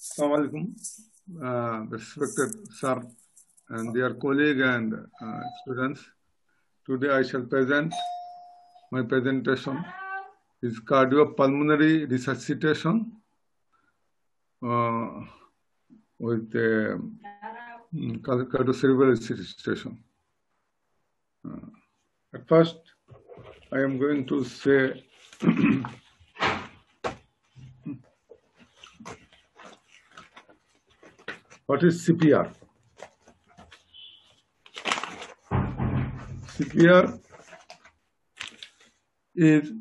Assalamu alaikum, respected sir and dear colleague and students. Today I shall present my presentation is cardiopulmonary resuscitation with cardiocerebral resuscitation. At first, I am going to say what is CPR? CPR is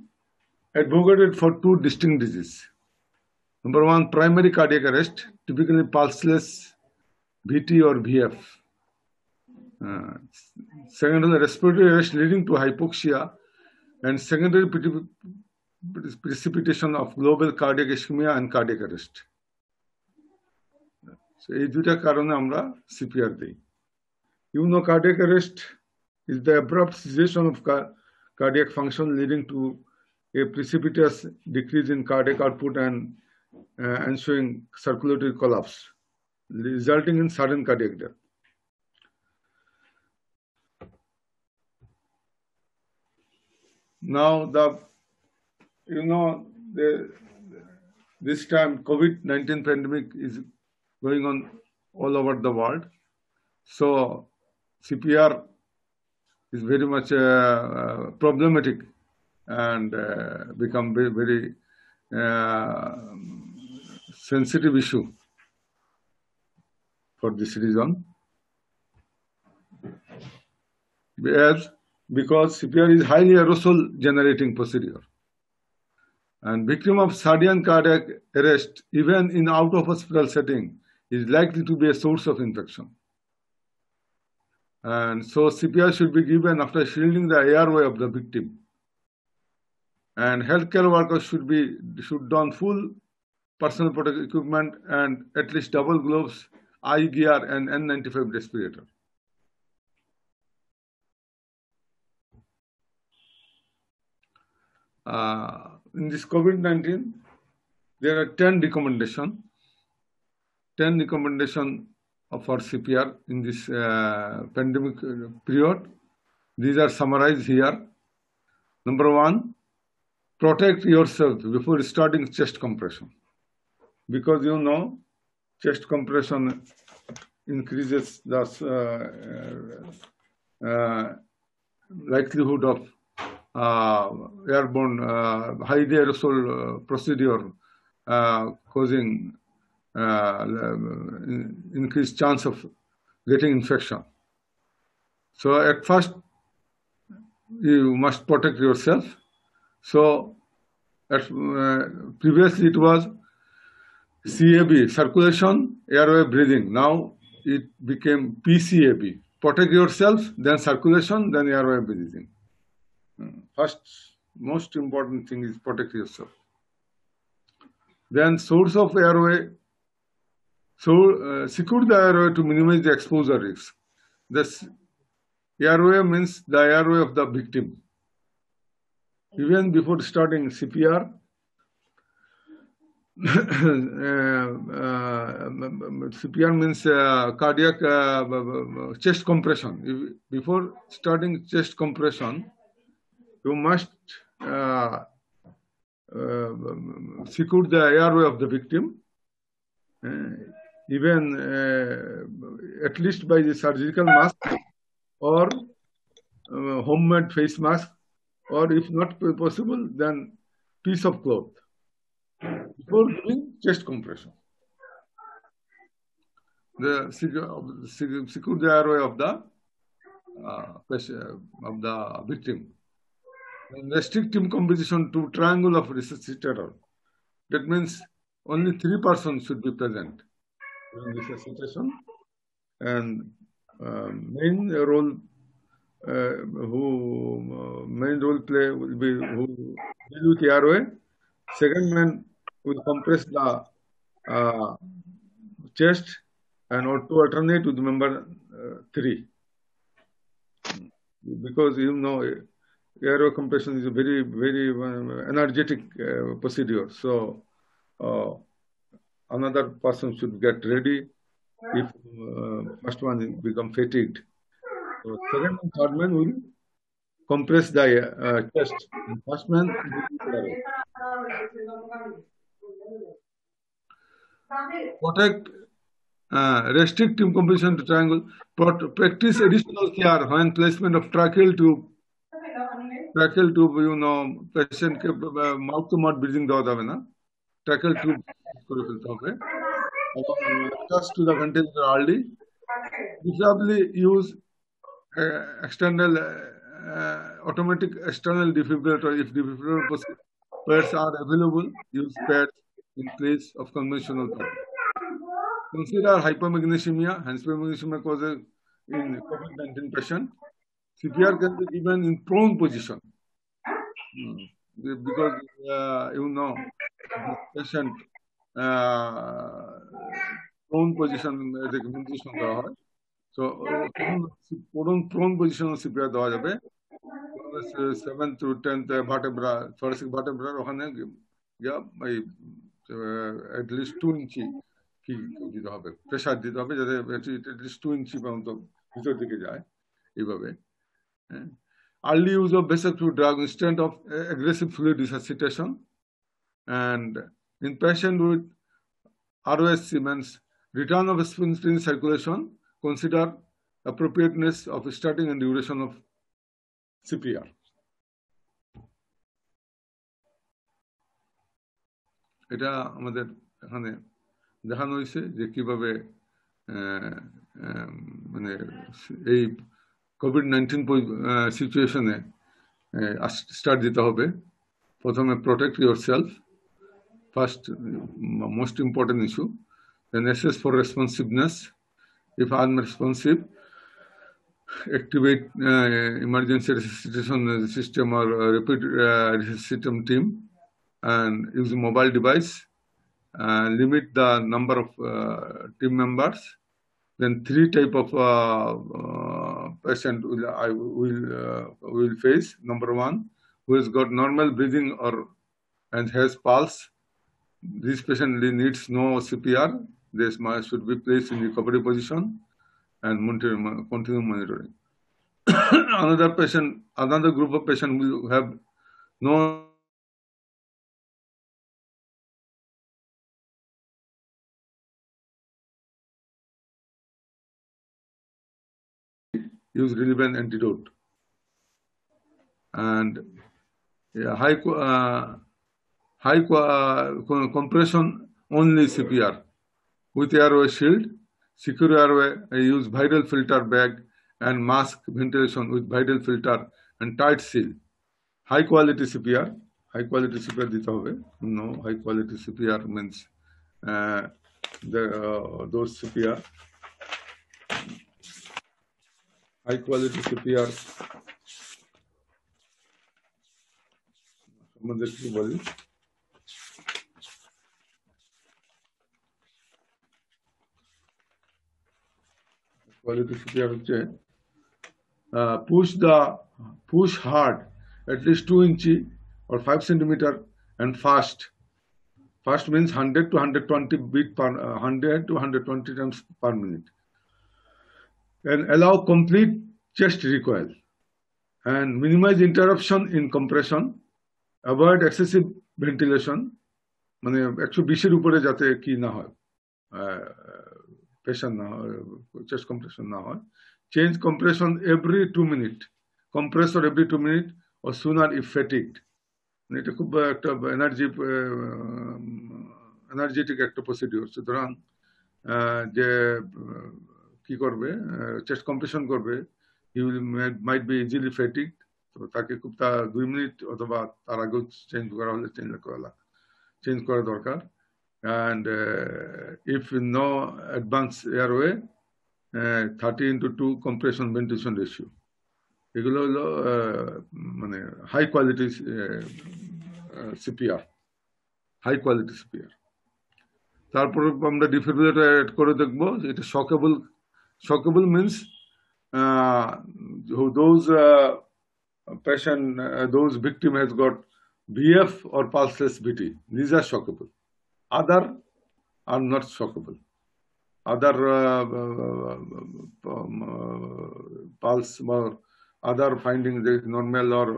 advocated for two distinct diseases. Number one, primary cardiac arrest, typically pulseless VT or VF. Secondly, respiratory arrest leading to hypoxia and secondary precipitation of global cardiac ischemia and cardiac arrest. So, এই দুইটা কারণে আমরা CPR দিই. Cardiac arrest is the abrupt cessation of cardiac function leading to a precipitous decrease in cardiac output and ensuing circulatory collapse, resulting in sudden cardiac death. Now, this time COVID-19 pandemic is going on all over the world. So CPR is very much problematic and become very, very sensitive issue for this reason. Because CPR is highly aerosol generating procedure. And victim of sudden cardiac arrest, even in out of hospital setting, is likely to be a source of infection. And so CPR should be given after shielding the airway of the victim. And healthcare workers should don full personal protective equipment and at least double gloves, eye gear, and N95 respirator. In this COVID-19, there are 10 recommendations. 10 recommendations for CPR in this pandemic period. These are summarized here. Number one, protect yourself before starting chest compression. Because chest compression increases the likelihood of airborne high aerosol procedure causing increased chance of getting infection. So at first, you must protect yourself. So previously it was CAB, circulation, airway, breathing. Now it became PCAB, protect yourself, then circulation, then airway, breathing. First, most important thing is protect yourself. Then source of airway. So secure the airway to minimize the exposure risk. This airway means the airway of the victim. Even before starting CPR, CPR means cardiac chest compression. Before starting chest compression, you must secure the airway of the victim, even at least by the surgical mask or homemade face mask, or if not possible, then piece of cloth before doing chest compression. The secure the airway of the victim. And restrict team composition to triangle of resuscitator. That means only 3 persons should be present during resuscitation, and main role play will be who deal with the airway. Second man will compress the chest, and or to alternate with member 3, because airway compression is a very, very energetic procedure. So another person should get ready if first one become fatigued. So second and third man will compress the chest. And first man will protect, restrict team composition to triangle. Practice additional care when placement of tracheal tube, patient ke mouth to mouth breathing দেওয়া যাবে না, tracheal tube করে ফেলতে হবে, এবং adjust to the ventilator early. Preferably use external automatic external defibrillator if defibrillator pads are available. Use pads in place of conventional pads. Consider hypomagnesemia. Hypomagnesemia causes in COVID-19 patient. CPR can be given in prone position because patient prone position ventilation করা হয়. So prone position CPR দেওয়া যাবে 7th to 10th vertebra, thoracic vertebra ওখানে at least 2 ইঞ্চি কি দিতে হবে, pressure দিতে হবে যাতে at least 2 ইঞ্চি পর্যন্ত ভিতর দিকে যায় এইভাবে। Early use of vasoactive drug instead of aggressive fluid resuscitation, and in patient with ROSC means return of spleen circulation, consider appropriateness of starting and duration of CPR. এটা আমাদের এখানে দেখানো হয়েছে যে কিভাবে মানে এই COVID-19 সিচুয়েশনে স্টার্ট দিতে হবে। প্রথমে protect yourself, first most important issue, then assess for responsiveness. If unresponsive, activate emergency resuscitation system or rapid resuscitation team and use a mobile device. Limit the number of team members. Then 3 type of patient will face. Number 1, who has got normal breathing and has pulse. This patient needs no CPR. This should be placed in recovery position and continue monitoring. Another group of patient will have no use relevant antidote, and high compression only CPR with airway shield, secure airway, use viral filter bag and mask ventilation with viral filter and tight seal. High quality CPR dite hobe. No, high quality CPR means those CPR, high quality CPR সম্বন্ধে কি বলি? Quality CPR হচ্ছে push hard at least 2 inches or 5 centimeter and fast. Fast means 100 to 120 beat per 100 to 120 times per minute, and allow complete chest recoil and minimize interruption in compression. Avoid excessive ventilation, মানে 120 উপরে যাতে কি না হয়, pressure না হয়, chest compression না হয়। Change compression every 2 minutes, compressor every 2 minutes or sooner if fatigued. এটা খুব একটা এনার্জেটিক একটা প্রসিডিউর। সুতরাং যে কি করবে, চেস্ট কম্প্রেশন করবে, he might be easily fatigued, তো তাকে খুব 2 মিনিট অথবা তার আগেও চেঞ্জ করা হলে চেঞ্জ করা দরকার। And if no advanced airway, 30:2 compression ventilation ratio, এগুলো হলো মানে high quality CPR, high quality CPR। তারপর আমরা ডিফিব্রিলেটর অ্যাড করে দেখবো। এটা shockable means those patient, those victim has got VF or pulseless VT. These are shockable. Other are not shockable. Other pulse or other findings is normal or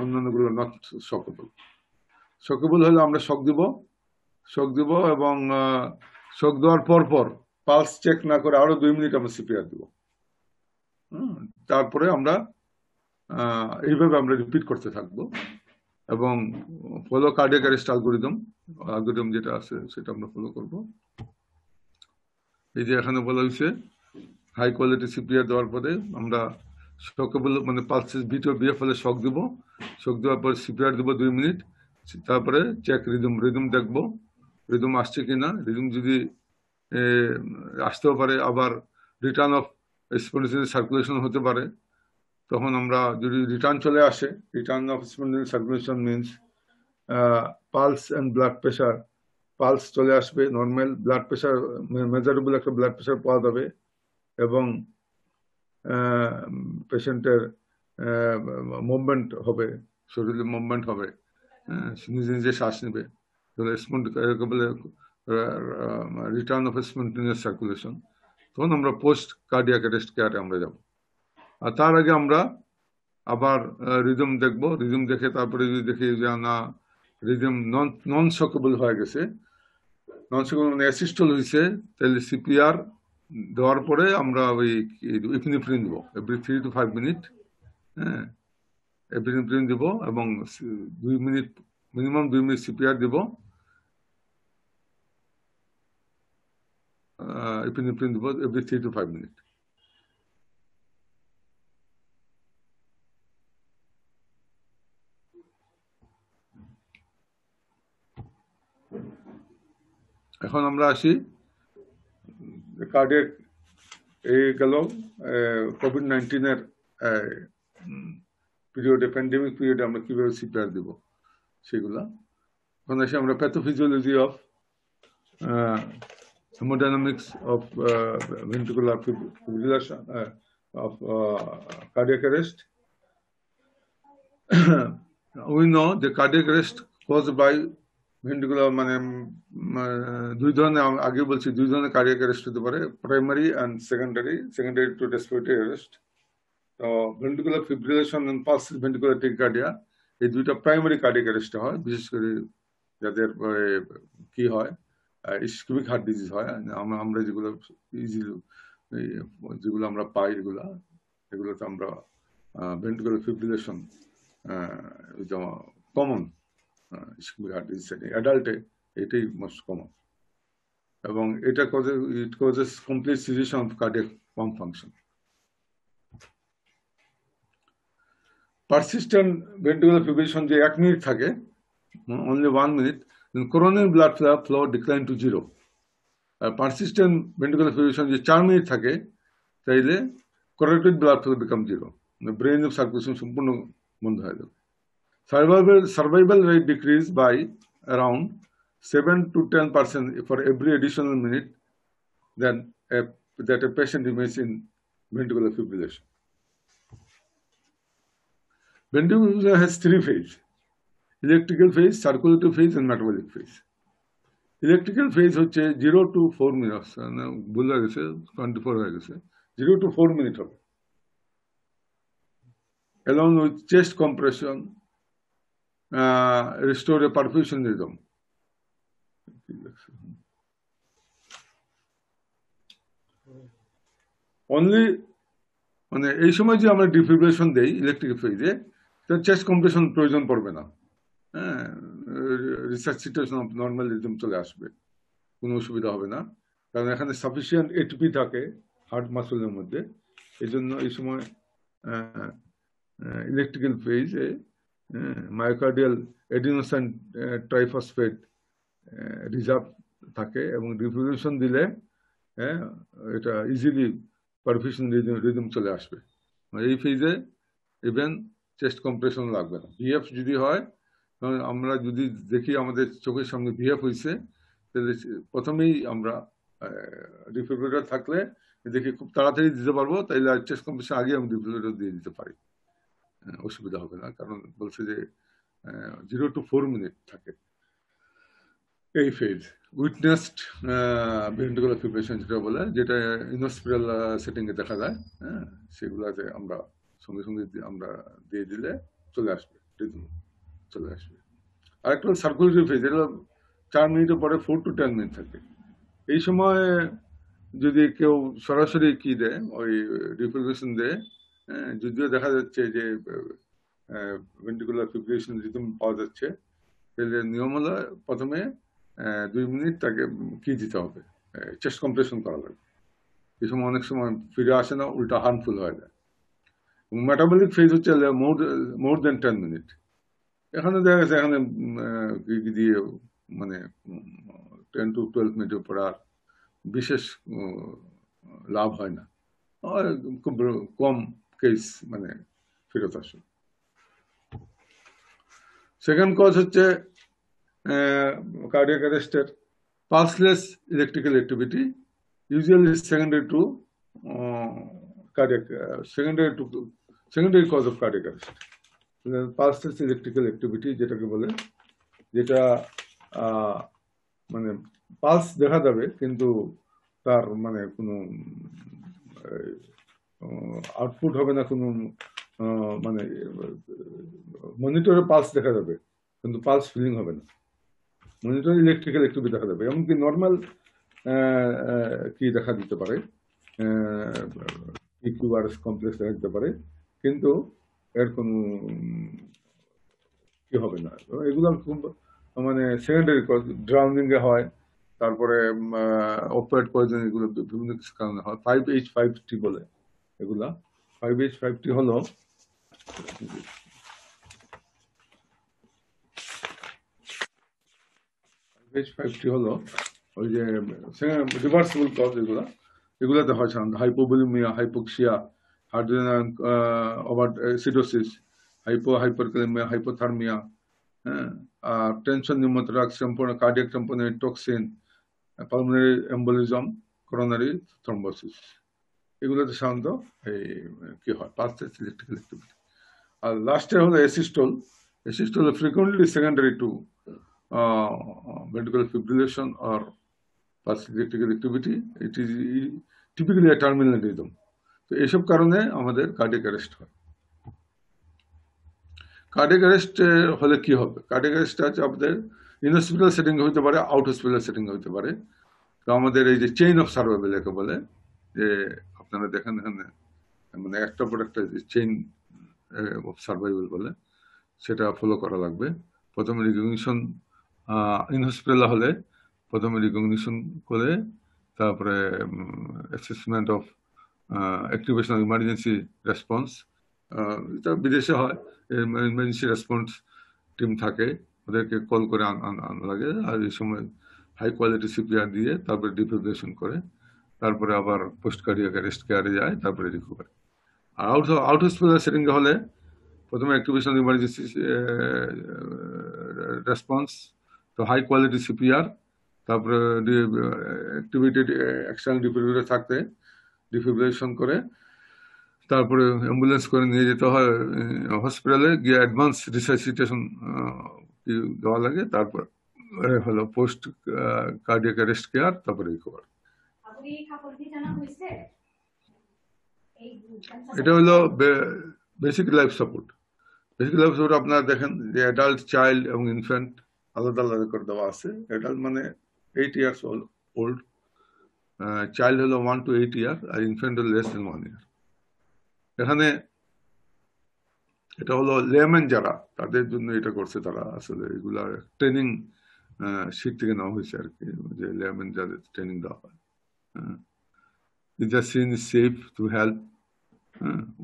অন্যান্যগুলো not shockable. Shockable হলে আমরা শক দিব এবং শক দেওয়ার পর pulse check না করে আরো 2 minute আমরা সিপিআর দিব। তারপরে আমরা এইভাবে আমরা রিপিট করতে থাকবো এবং ফলো কার্ডিয়াক অ্যারেস্ট অ্যালগরিদম যেটা আছে সেটা আমরা ফলো করব। এই যে এখানে বলা হয়েছে হাই কোয়ালিটি সিপিআর দেওয়ার পরে আমরা শকেবল মানে পালসেস বিটো বিএফ হলে শক দেওয়ার পর সিপিআর দেবো 2 মিনিট, তারপরে চেক রিদম দেখবো রিদম আসছে কিনা। রিদম যদি আসতেও পারে, আবার রিটার্ন অফ স্পন্টেনিয়াস সার্কুলেশন হতে পারে। তখন আমরা যদি রিটার্ন চলে আসে, return of spontaneous circulation means pulse and blood pressure, pulse চলে আসবে নর্মাল, ব্লাড প্রেশার মেজারেবল একটা ব্লাড প্রেশার পাওয়া যাবে এবং পেশেন্টের মুভমেন্ট হবে, শরীরে মুভমেন্ট হবে, নিজে নিজে শ্বাস নেবে, রিটার্ন অফ স্পন্টেনিয়াস সার্কুলেশন। তখন আমরা পোস্ট কার্ডিয়াক অ্যারেস্ট কেয়ারে আমরা যাব। আর তার আগে আমরা আবার রিদম দেখবো, রিদম দেখে তারপরে যদি দেখি যে না রিদম নন শকেবল হয়ে গেছে, নন শকেবল মানে অ্যাসিস্টল হয়েছে, তাহলে সিপিআর দেওয়ার পরে আমরা ওই ইপিনেফ্রিন দেবো এভরি 3 to 5 মিনিট। হ্যাঁ, ইপিনেফ্রিন দিব এবং 2 মিনিট মিনিমাম 2 মিনিট সিপিআর দিব। ইপিনেফ্রিন দিব এভরি 3 to 5 মিনিট। এখন আমরা আসি কার্ডিয়াক এই গেল কোভিড-19 এর পিরিয়ডে, প্যান্ডেমিক পিরিয়ডে আমরা কিভাবে সিপিআর দিব সেগুলা। এখন আসি আমরা pathophysiology of hemodynamics of ventricular fibrillation of cardiac arrest. We know the cardiac arrest caused by ventricular মানে দুই ধরনের, আগে বলছি দুই ধরনের কার্ডিয়াক অ্যারেস্ট হতে পারে, primary and secondary to respiratory arrest. তো ventricular fibrillation and pulse ventricular tachycardia এই দুইটা প্রাইমারি কার্ডিয়াক অ্যারেস্ট হয়, বিশেষ করে যাদের কি হয় ইসকেমিক হার্ট ডিজিজ হয়। আমরা যেগুলো যেগুলো আমরা পাই এগুলোতে আমরা ventricular fibrillation common ischaemic heart disease, অ্যাডাল্টে এটাই মোস্ট কমন এবং এটা it causes complete cessation of cardiac pump function. Persistent ventricular fibrillation যে 1 মিনিট থাকে, only 1 minute, then coronary blood flow decline to 0. Persistent ventricular fibrillation যে 4 minute থাকে, তাইলে carotid blood flow become 0, brain of circulation সম্পূর্ণ বন্ধ হয়ে যাবে। Survival rate decrease by around 7 to 10% for every additional minute that a patient remains in ventricular fibrillation. Ventricular fibrillation has 3 phases: electrical phase, circulatory phase and metabolic phase. Electrical phase হচ্ছে 0 to 4 minutes, ভুল হয়ে গেছে 24 হয়ে গেছে, 0 to 4 minute হবে, along with chest compression, restore a perfusion rhythm. Only মানে এই সময় যে আমরা ডিফিব্রিলেশন দেই ইলেকট্রিক ফেজে, তার চেস্ট কম্প্রেশন প্রয়োজন পড়বে না। হ্যাঁ, রিসার্সিটেশন অফ নর্মাল রিদম চলে আসবে, কোনো অসুবিধা হবে না, কারণ এখানে সাফিসিয়েন্ট এটিপি থাকে হার্ট মাসলের মধ্যে। এই জন্য এই সময় ইলেকট্রিক্যাল ফেজে মায়োকার্ডিয়াল এডিনোসাইন ট্রাইফসফেট রিজার্ভ থাকে এবং ডিফিব্রিলেশন দিলে এটা ইজিলি পারফিউশন রিদম চলে আসবে। এই ফেজে ইভেন চেস্ট কম্প্রেশন লাগবে না। ভিএফ যদি হয়, আমরা যদি দেখি আমাদের চোখের সামনে ভিএফ হয়েছে, তাহলে প্রথমেই আমরা ডিফিব্রিলেটর থাকলে দেখি খুব তাড়াতাড়ি দিতে পারবো, তাইলে চেস্ট কম্প্রেশন আগে আমি ডিফিব্রিলেটর দিয়ে দিতে পারি, অসুবিধা হবে না, কারণ বলছে যে 0 to 4 মিনিট থাকে। এই ফেজ উইটনেসড ভেন্ট্রিকুলার ফিব্রিলেশন যেটা বলে, যেটা ইনোস্পিরাল সেটিংয়ে দেখা যায়, হ্যাঁ, সেগুলোতে আমরা সঙ্গে সঙ্গে আমরা দিয়ে দিলে চলে আসবে, রিদম চলে আসবে। আরেকটা হলো সার্কুলেটরি ফেজ, এটা 4 মিনিটের পরে 4 to 10 মিনিট থাকে। এই সময় যদি কেউ সরাসরি কি দেয়, ওই ডিফিব্রিলেশন দেয়, যদিও দেখা যাচ্ছে যে ভেন্ট্রিকুলার ফিব্রিলেশন রিদম পাওয়া যাচ্ছে, তাহলে নিয়ম হলো প্রথমে 2 মিনিট তাকে কি দিতে হবে, চেস্ট কম্প্রেশন করা লাগবে। এই সময় অনেক সময় ফিরে আসে না, উল্টা হার্মফুল হয়ে যায়। মেটাবলিক ফেজ হচ্ছে মোর দেন 10 মিনিট। এখানে দেখা গেছে এখানে কি দিয়ে মানে 10 to 12 মিনিটের পর আর বিশেষ লাভ হয় না, খুব কম কেস মানে ফেরত আসে। সেকেন্ড কজ হচ্ছে cardiac অ্যারেস্টের pulseless electrical activity, usually secondary to secondary cause of cardiac arrest. Pulseless electrical activity যেটাকে বলে, যেটা মানে পালস দেখা যাবে কিন্তু তার মানে কোনো আউটপুট হবে না, কোনো মানে মনিটরে পালস দেখা যাবে কিন্তু পালস ফিলিং হবে না, মনিটর ইলেকট্রিক্যাল অ্যাক্টিভিটি দেখা যাবে। এমনকি নর্মাল কি দেখা দিতে পারে, ইকিউআরএস কমপ্লেক্স দেখা দিতে পারে, কিন্তু এর কোনো কি হবে না। এগুলো খুব মানে সেকেন্ডারি কজ, ড্রাউনিং এ হয়, তারপরে অপয়েড পয়জন, এগুলো বিভিন্ন কিছু কারণে হয়। 5H5T বলে এগুলা। 5H5T হলো ওই যে রিভার্সিবল কজ, এগুলাতে হয় সাধারণত hypovolaemia, hypoxia, hydrogen acidosis, hyperkalaemia, hypothermia, tension pneumothorax, cardiac tamponade toxin, pulmonary embolism, coronary thrombosis, এগুলোতে সাধারণত কি হয়, পালসেস ইলেকট্রিক্যাল অ্যাক্টিভিটি। আর লাস্টে হলো asystole. Asystole frequently secondary to ventricular fibrillation or pulse electrical activity. It is typically a terminal rhythm. তো এইসব কারণে আমাদের কার্ডিয়াক অ্যারেস্ট হয়। কার্ডিয়াক অ্যারেস্ট হলে কি হবে? কার্ডিয়াক অ্যারেস্ট আছে আমাদের ইন হসপিটাল সেটিং হইতে পারে, আউট হসপিটাল সেটিং হইতে পারে। তো আমাদের এই যে চেইন অফ সার্ভাইভাল একে বলে, যে আপনারা দেখেন এখানে মানে একটা পর একটা চেইন অফ সার্ভাইভাল বলে, সেটা ফলো করা লাগবে। প্রথমে রিকগনিশন, ইন হসপিটাল হলে প্রথমে রিকগনিশন করে, তারপরে assessment of activation of emergency response. এটা বিদেশে হয়, ইমার্জেন্সি রেসপন্স টিম থাকে, ওদেরকে কল করে আনা লাগে। আর এই সময় হাই কোয়ালিটি সিপিআর দিয়ে তারপরে ডিফিব্রিলেশন করে, তারপরে আবার পোস্ট কার্ডিয়াক অ্যারেস্ট কেয়ারে যায়, তারপরে রিকভারি। আর আউট হসপিটাল সেটিংয়ে হলে প্রথমে অ্যাক্টিভেশন ইমার্জেন্সি রেসপন্স, তো হাই কোয়ালিটি সিপিআর, তারপরে অ্যাক্টিভেটেড এক্সটার্নাল ডিফিব্রিলেটর থাকতে ডিফিব্রিলেশন করে, তারপরে অ্যাম্বুলেন্স করে নিয়ে যেতে হয় হসপিটালে, গিয়ে অ্যাডভান্স রিসাইসিটেশন দেওয়া লাগে, তারপর হলো পোস্ট কার্ডিয়াক অ্যারেস্ট কেয়ার, তারপরে রিকভার। এটা হলো basic life support. Basic life support আপনারা দেখেন যে অ্যাডাল্ট, চাইল্ড এবং ইনফ্যান্ট আলাদা আলাদা করে দেওয়া আছে। অ্যাডাল্ট মানে 8 years ওল্ড, চাইল্ড হলো 1 to 8 years, আর ইনফ্যান্ট হলো লেস দেন 1 year। এখানে এটা হলো লেম্যান যারা, তাদের জন্য এটা করছে, তারা আসলে এগুলা ট্রেনিং শীট থেকে নেওয়া হয়েছে আর কি, যে লেম্যান যাদের ট্রেনিং দেওয়া হয়। If the scene is safe to help,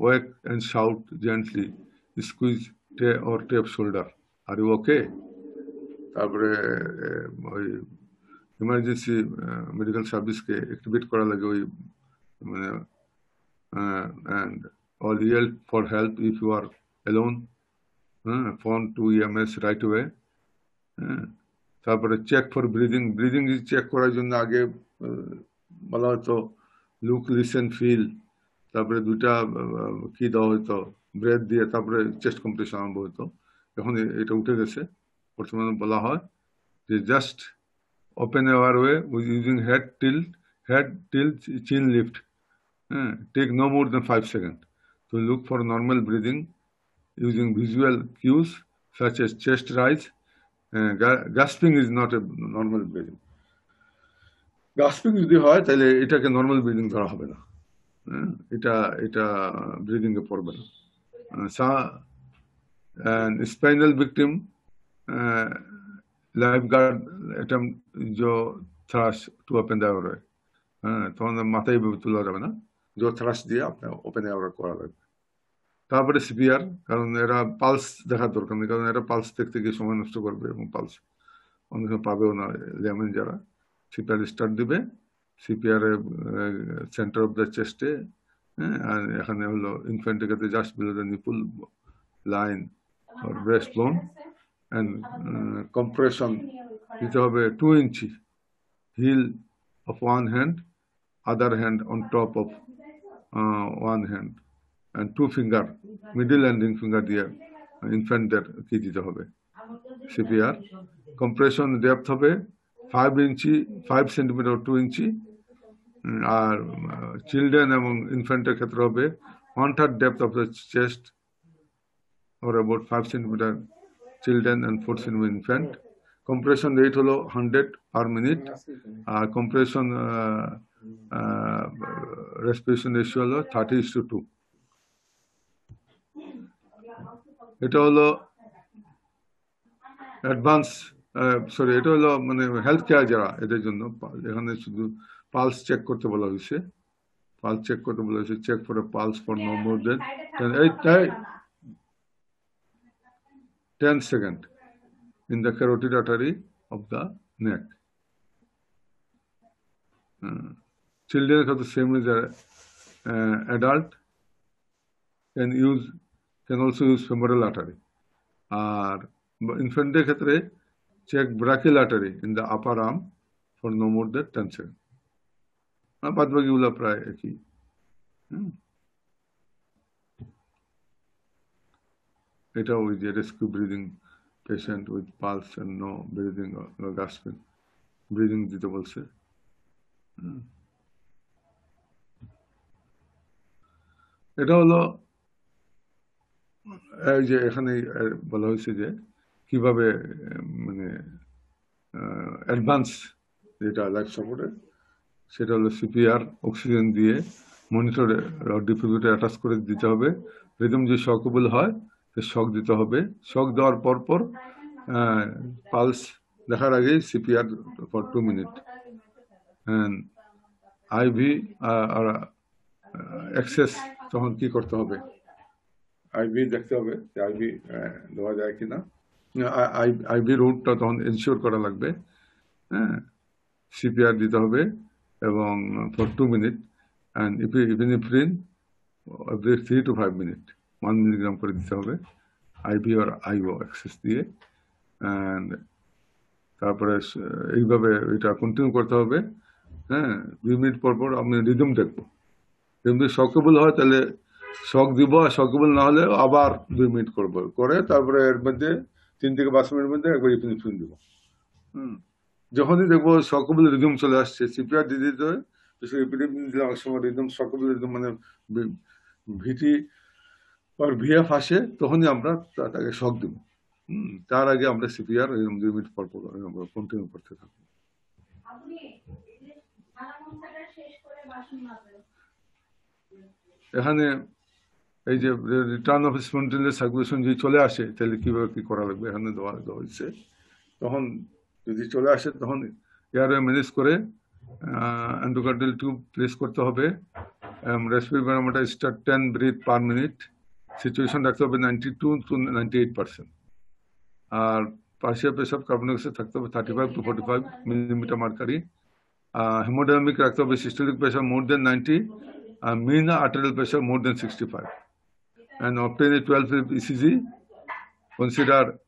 wake and shout gently, squeeze or tap shoulder, are you okay? তারপরে ওই ইমার্জেন্সি মেডিকেল সার্ভিসকে অ্যাক্টিভেট করা লাগে, ওই মানে and all yell for help if you are alone, phone to EMS right away. তারপরে check for breathing check করার জন্য আগে বলা হতো লুক, লিসেন, ফিল, তারপরে 2টা কি দেওয়া হতো ব্রেথ দিয়ে, তারপরে চেস্ট কম্প্রেশন আরম্ভ হতো। এখন এটা উঠে গেছে, বর্তমানে বলা হয় যে just open airway with using head tilt, chin lift. Take no more than 5 seconds. To look for normal breathing using visual cues such as chest rise. Gasping is not a normal breathing. Gasping যদি হয় তাহলে এটাকে normal breathing ধরা হবে না, এটা breathing এ পড়বে না। Spinal victim life guard attempt जो थ्राश टू ओपन द एयर, তখন মাথায় তোলা যাবে না, জো থ্রাশ দিয়ে আপনার ওপেন এয়ার করা লাগবে। তারপরে সিপিআর, কারণ এরা পালস দেখার দরকার নেই, কারণ এরা পালস দেখতে গিয়ে সময় নষ্ট করবে এবং পালস অনেক সময় পাবেও না লেমেন যারা। সিপিআর স্টার্ট দিবে, সিপিআর সেন্টার অফ দ্য চেস্টে, আর এখানে হলো ইনফ্যান্টের ক্ষেত্রে just below the nipple line or breastbone, and compression দিতে হবে 2 ইঞ্চি, heel of one hand, other hand on top of one hand, and 2 finger, middle and ring finger দিয়ে ইনফ্যান্টদের কি দিতে হবে সিপিআর। কম্প্রেশন ডেপথ হবে 5 ইঞ্চি, 5 সেন্টিমিটার 2 ইঞ্চি, আর চিলড্রেন এবং ইনফ্যান্টের ক্ষেত্রে হবে 1/3 depth of the chest, or about 5 centimeter children and 4 centimeter infant. Compression rate holo 100 per minute. Compression respiration ratio holo 30:2. এটা হলো অ্যাডভান্স, সরি এটা হলো মানে হেলথ কেয়ার যারা, এদের জন্য এখানে শুধু পালস চেক করতে বলা হয়েছে, পালস চেক করতে বলা হয়েছে, check for a pulse for no more than 10 seconds in the carotid artery of the neck. Children have the same as adult can also use femoral artery. Infant ক্ষেত্রে check brachial artery in the upper arm for no more than 10 seconds. বাদ বাকিগুলো প্রায় একই। এটা ওই যে rescue breathing patient with pulse and no breathing no gasping, breathing দিতে বলছে। এটা হলো এই যে এখানে বলা হয়েছে যে কিভাবে মানে অ্যাডভান্স যেটা লাইফ সাপোর্টের, সেটা হলো সিপিআর অক্সিজেন দিয়ে মনিটরে ডিফিব্রিলেটর অ্যাটাচ করে দিতে হবে। রিদম যে শকেবল হয় শক দিতে হবে, শক দেওয়ার পর পালস দেখার আগে সিপিআর ফর 2 মিনিট। আইভি আর এক্সেস তখন কি করতে হবে, আইভি দেখতে হবে যে আইভি দেওয়া যায় কিনা, আইভি রুটটা তখন এনশিওর করা লাগবে। সিপিআর দিতে হবে এবং for 2 minute, and epinephrine every 3 to 5 minute 1 milligram করে দিতে হবে আইভি আর আইও অ্যাক্সেস দিয়ে। অ্যান্ড তারপরে এইভাবে এটা কন্টিনিউ করতে হবে। 2 মিনিট পর আমি রিদম দেখবো, যদি শকেবল হয় তাহলে শক দিব, আর শকেবল না হলে আবার 2 মিনিট করবো, করে তারপরে এর মধ্যে 3 থেকে 5 মিনিটের মধ্যে একবার ইপিনেফ্রিন দিব। যখনই দেখবো শকেবল রিদম চলে আসছে সিপিআর দিয়ে দিতে হয়। ইপিনেফ্রিন দিলে অনেক সময় রিদম শকেবল রিদম মানে ভিটি আর ভিএফ আসে, তখনই আমরা তাকে শক দেব। তার আগে আমরা সিপিআর 2 মিনিট পর কন্টিনিউ করতে থাকবো। এখানে এই যে রিটার্ন অফ স্পন্টেনিয়াস সার্কুলেশন যদি চলে আসে তাহলে কিভাবে কি করা লাগবে এখানে দেওয়া হয়েছে। তখন যদি চলে আসে তখন এয়ারওয়ে ম্যানেজ করে এন্ডোকার্ডিয়াল টিউব প্লেস করতে হবে। Respiratory barometer start 10 breath per minute, situation রাখতে হবে 92 to 98%, আর পার্শিয়াল প্রেশার কার্বন ডাইঅক্সাইড থাকতে হবে 35 to 45 মিলিমিটার মার্কারি। হেমোডাইনামিক রাখতে হবে systolic pressure more then 90, mean arterial pressure more than 65, and obtain a 12-lead ECG. Consider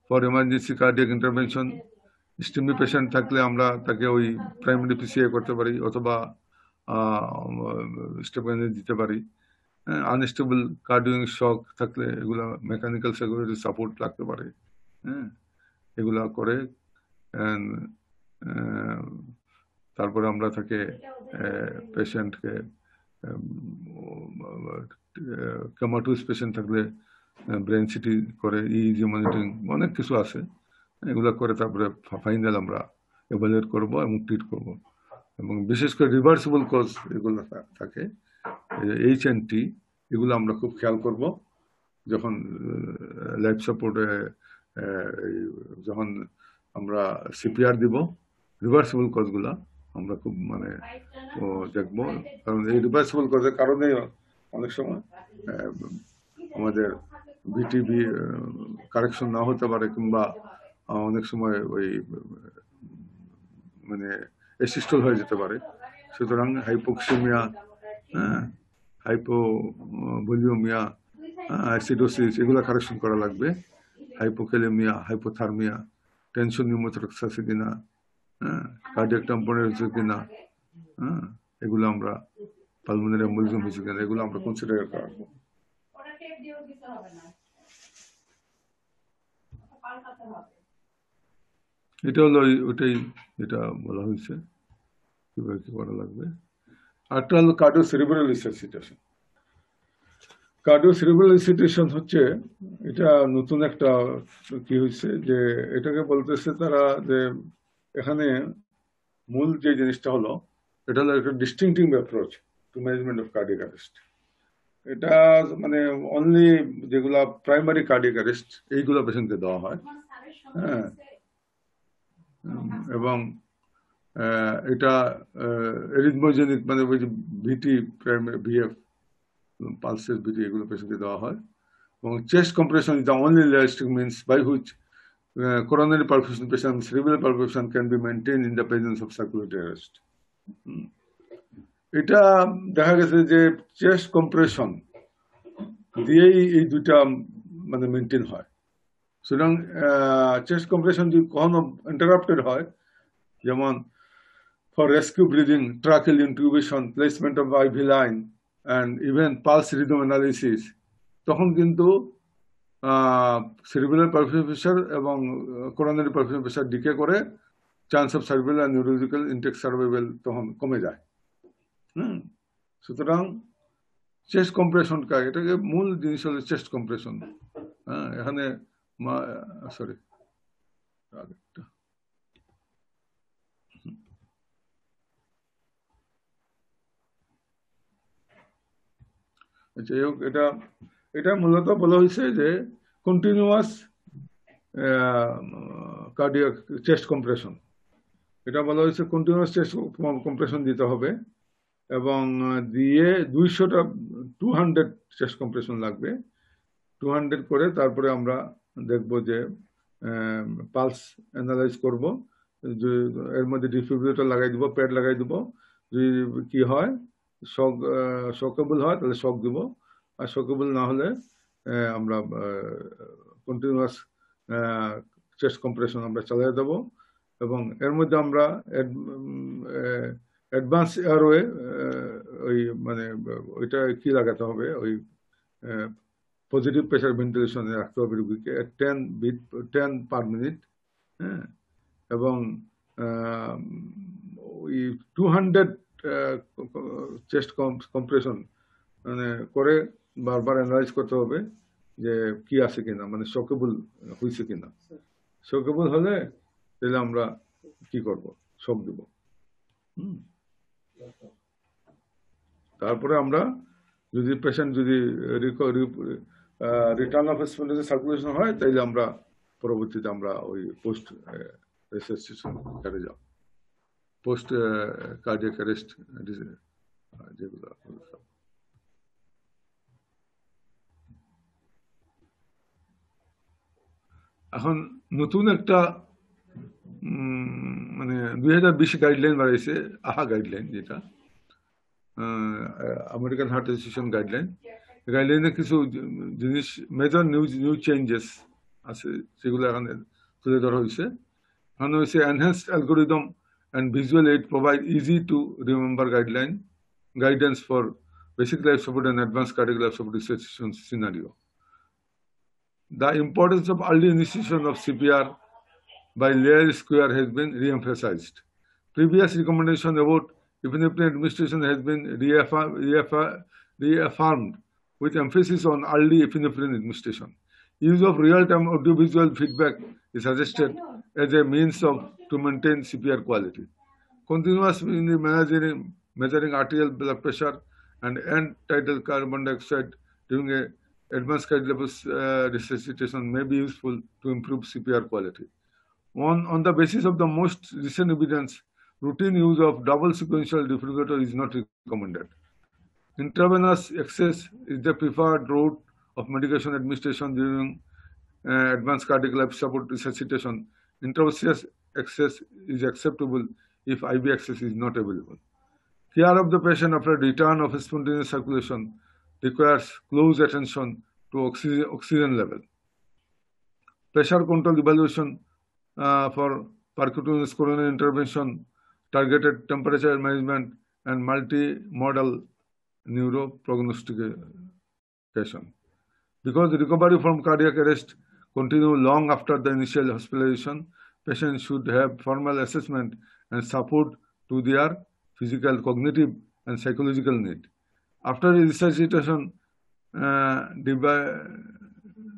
for emergency cardiac intervention. STEMI patient থাকলে আমরা তাকে ওই প্রাইমারি পিসিআই করতে পারি অথবা স্টেপলাইজার দিতে পারি। আনস্টেবল কার্ডিয়াক শক থাকলে এগুলো মেকানিক্যাল সেকুরিটি সাপোর্ট লাগতে পারে। এগুলা করে তারপরে আমরা তাকে পেশেন্টকে কোমাটোস পেশেন্ট থাকলে ব্রেন সিটি করে ইজি মনিটরিং অনেক কিছু আছে, এগুলো করে তারপরে ফাইনাল আমরা এভালুয়েট করব এবং ট্রিট করব। এবং বিশেষ করে রিভার্সিবল কজ এগুলো থাকে, HNT, এগুলো আমরা খুব খেয়াল করব যখন লাইফ সাপোর্টে যখন আমরা CPR দিব। রিভার্সিবল কজগুলো আমরা খুব মানে দেখবো, কারণ এই রিভার্সিবল কজের কারণে অনেক সময় আমাদের VTB কারেকশন না হতে পারে, কিংবা অনেক সময় ওই মানে অ্যাসিস্টল হয়ে যেতে পারে। সুতরাং হাইপোক্সিমিয়া, হাইপোভলিউমিয়া, অ্যাসিডোসিস এগুলো কারেকশন করা লাগবে। হাইপোক্যালেমিয়া, হাইপোথার্মিয়া, টেনশন নিউমোথ্রাক্স আছে কিনা, কার্ডিয়াক ট্যাম্পোনেল হচ্ছে কিনা, এগুলো আমরা পালমোনারি এম্বোলিজম হয়েছে কিনা, এগুলো আমরা কনসিডার করবো। এটা হলো ওইটাই যেটা বলা হয়েছে কিভাবে কি করা লাগবে। আরটা হলো cardio cerebral resuscitation. Cardio cerebral resuscitation হচ্ছে এটা নতুন একটা কি হয়েছে, যে এটাকে বলতেছে তারা যে এখানে মূল যে জিনিসটা হলো, এটা হলো একটা distinctive approach to management of cardiac arrest. এটা মানে অনলি যেগুলা প্রাইমারি কার্ডিয়াক অ্যারেস্ট এইগুলো পেশেন্টকে দেওয়া হয়। হ্যাঁ, এবং এটা এরিথমোজেনিক মানে ওই যে ভিটি, VF, পালসেস ভিটি, এগুলো পেশেন্টকে দেওয়া হয়। এবং chest compression is the only realistic means by which coronary perfusion patient cerebral perfusion can be maintained in the presence of circulatory arrest. এটা দেখা গেছে যে চেস্ট কম্প্রেশন দিয়েই এই দুইটা মানে মেনটেন হয়। সুতরাং চেস্ট কম্প্রেশন যদি কখনো ইন্টারাপ্টেড হয়, যেমন for rescue breathing, tracheal intubation, placement of IV line and even pulse rhythm analysis, তখন কিন্তু সেরিব্রাল পারফিউশন প্রেশার এবং কোরোনারি পারফিউশন প্রেশার ডিকে করে chance of survival and neurological intact survival তখন কমে যায়। সুতরাং চেস্ট কম্প্রেশনটা, এটাকে মূল জিনিস হলো চেস্ট কম্প্রেশন। এখানে সরি যাই হোক, এটা মূলত বলা হয়েছে যে কন্টিনিউয়াস কার্ডিয়াক চেস্ট কম্প্রেশন, এটা বলা হয়েছে কন্টিনিউয়াস চেস্ট কম্প্রেশন দিতে হবে, এবং দিয়ে 200 চেস্ট কম্প্রেশন লাগবে। 200 করে তারপরে আমরা দেখব যে পালস অ্যানালাইজ করব, এর মধ্যে ডিফিব্রিলেটর লাগাই দিব, প্যাড লাগাই দিব। যদি কি হয়, শকেবল হয় তাহলে শক দিব, আর শকেবল না হলে আমরা কন্টিনিউয়াস চেস্ট কম্প্রেশন আমরা চালিয়ে দেব। এবং এর মধ্যে আমরা অ্যাডভান্স এয়ারওয়ে ওই মানে ওইটা কি লাগাতে হবে, ওই পজিটিভ প্রেশার ভেন্টিলেশনে রাখতে হবে রুগীকে 10 পার মিনিট। হ্যাঁ, এবং ওই 200 চেস্ট কম্প্রেশন মানে করে বারবার অ্যানালাইজ করতে হবে যে কি আছে কিনা, মানে শকেবল হয়েছে কিনা। শকেবল হলে তাহলে আমরা কি করব, শক দিব। তারপরে আমরা যদি পেশেন্ট যদি রিটার্ন অফ স্পন্টেনিয়াস সার্কুলেশন হয়, তাইলে আমরা পরবর্তীতে আমরা ওই পোস্ট রেসিস্টেশন করে যাব, পোস্ট কার্ডিয়াক অ্যারেস্ট যেগুলো। এখন নতুন একটা মানে 2020 গাইডলাইন বাড়াইছে, AHA গাইডলাইন, যেটা আমেরিকান হার্ট অ্যাসোসিয়েশন গাইডলাইন। গাইডলাইনে কিছু জিনিস মেজর নিউ চেঞ্জেস আছে, সেগুলো এখানে তুলে ধরা হয়েছে। এখানে হয়েছে enhanced algorithm and visual aid provide easy to remember guidance for basic life support and advance cardiac life support resuscitation scenario. The importance of early initiation of CPR by layer square has been re-emphasized. Previous recommendation about epinephrine administration has been reaffirmed with emphasis on early epinephrine administration. Use of real-time audiovisual feedback is suggested as a means to maintain CPR quality. Continuous measuring arterial blood pressure and end-tidal carbon dioxide during a advanced cardiac resuscitation may be useful to improve CPR quality. On the basis of the most recent evidence, routine use of double sequential defibrillator is not recommended. Intravenous access is the preferred route of medication administration during advanced cardiac life support resuscitation. Intravascular access is acceptable if IV access is not available. Care of the patient after return of spontaneous circulation requires close attention to oxygen level. Pressure control evaluation for percutaneous coronary intervention, targeted temperature management, and multimodal neuroprognostication. Because the recovery from cardiac arrest continue long after the initial hospitalization, patients should have formal assessment and support to their physical, cognitive, and psychological need. After resuscitation,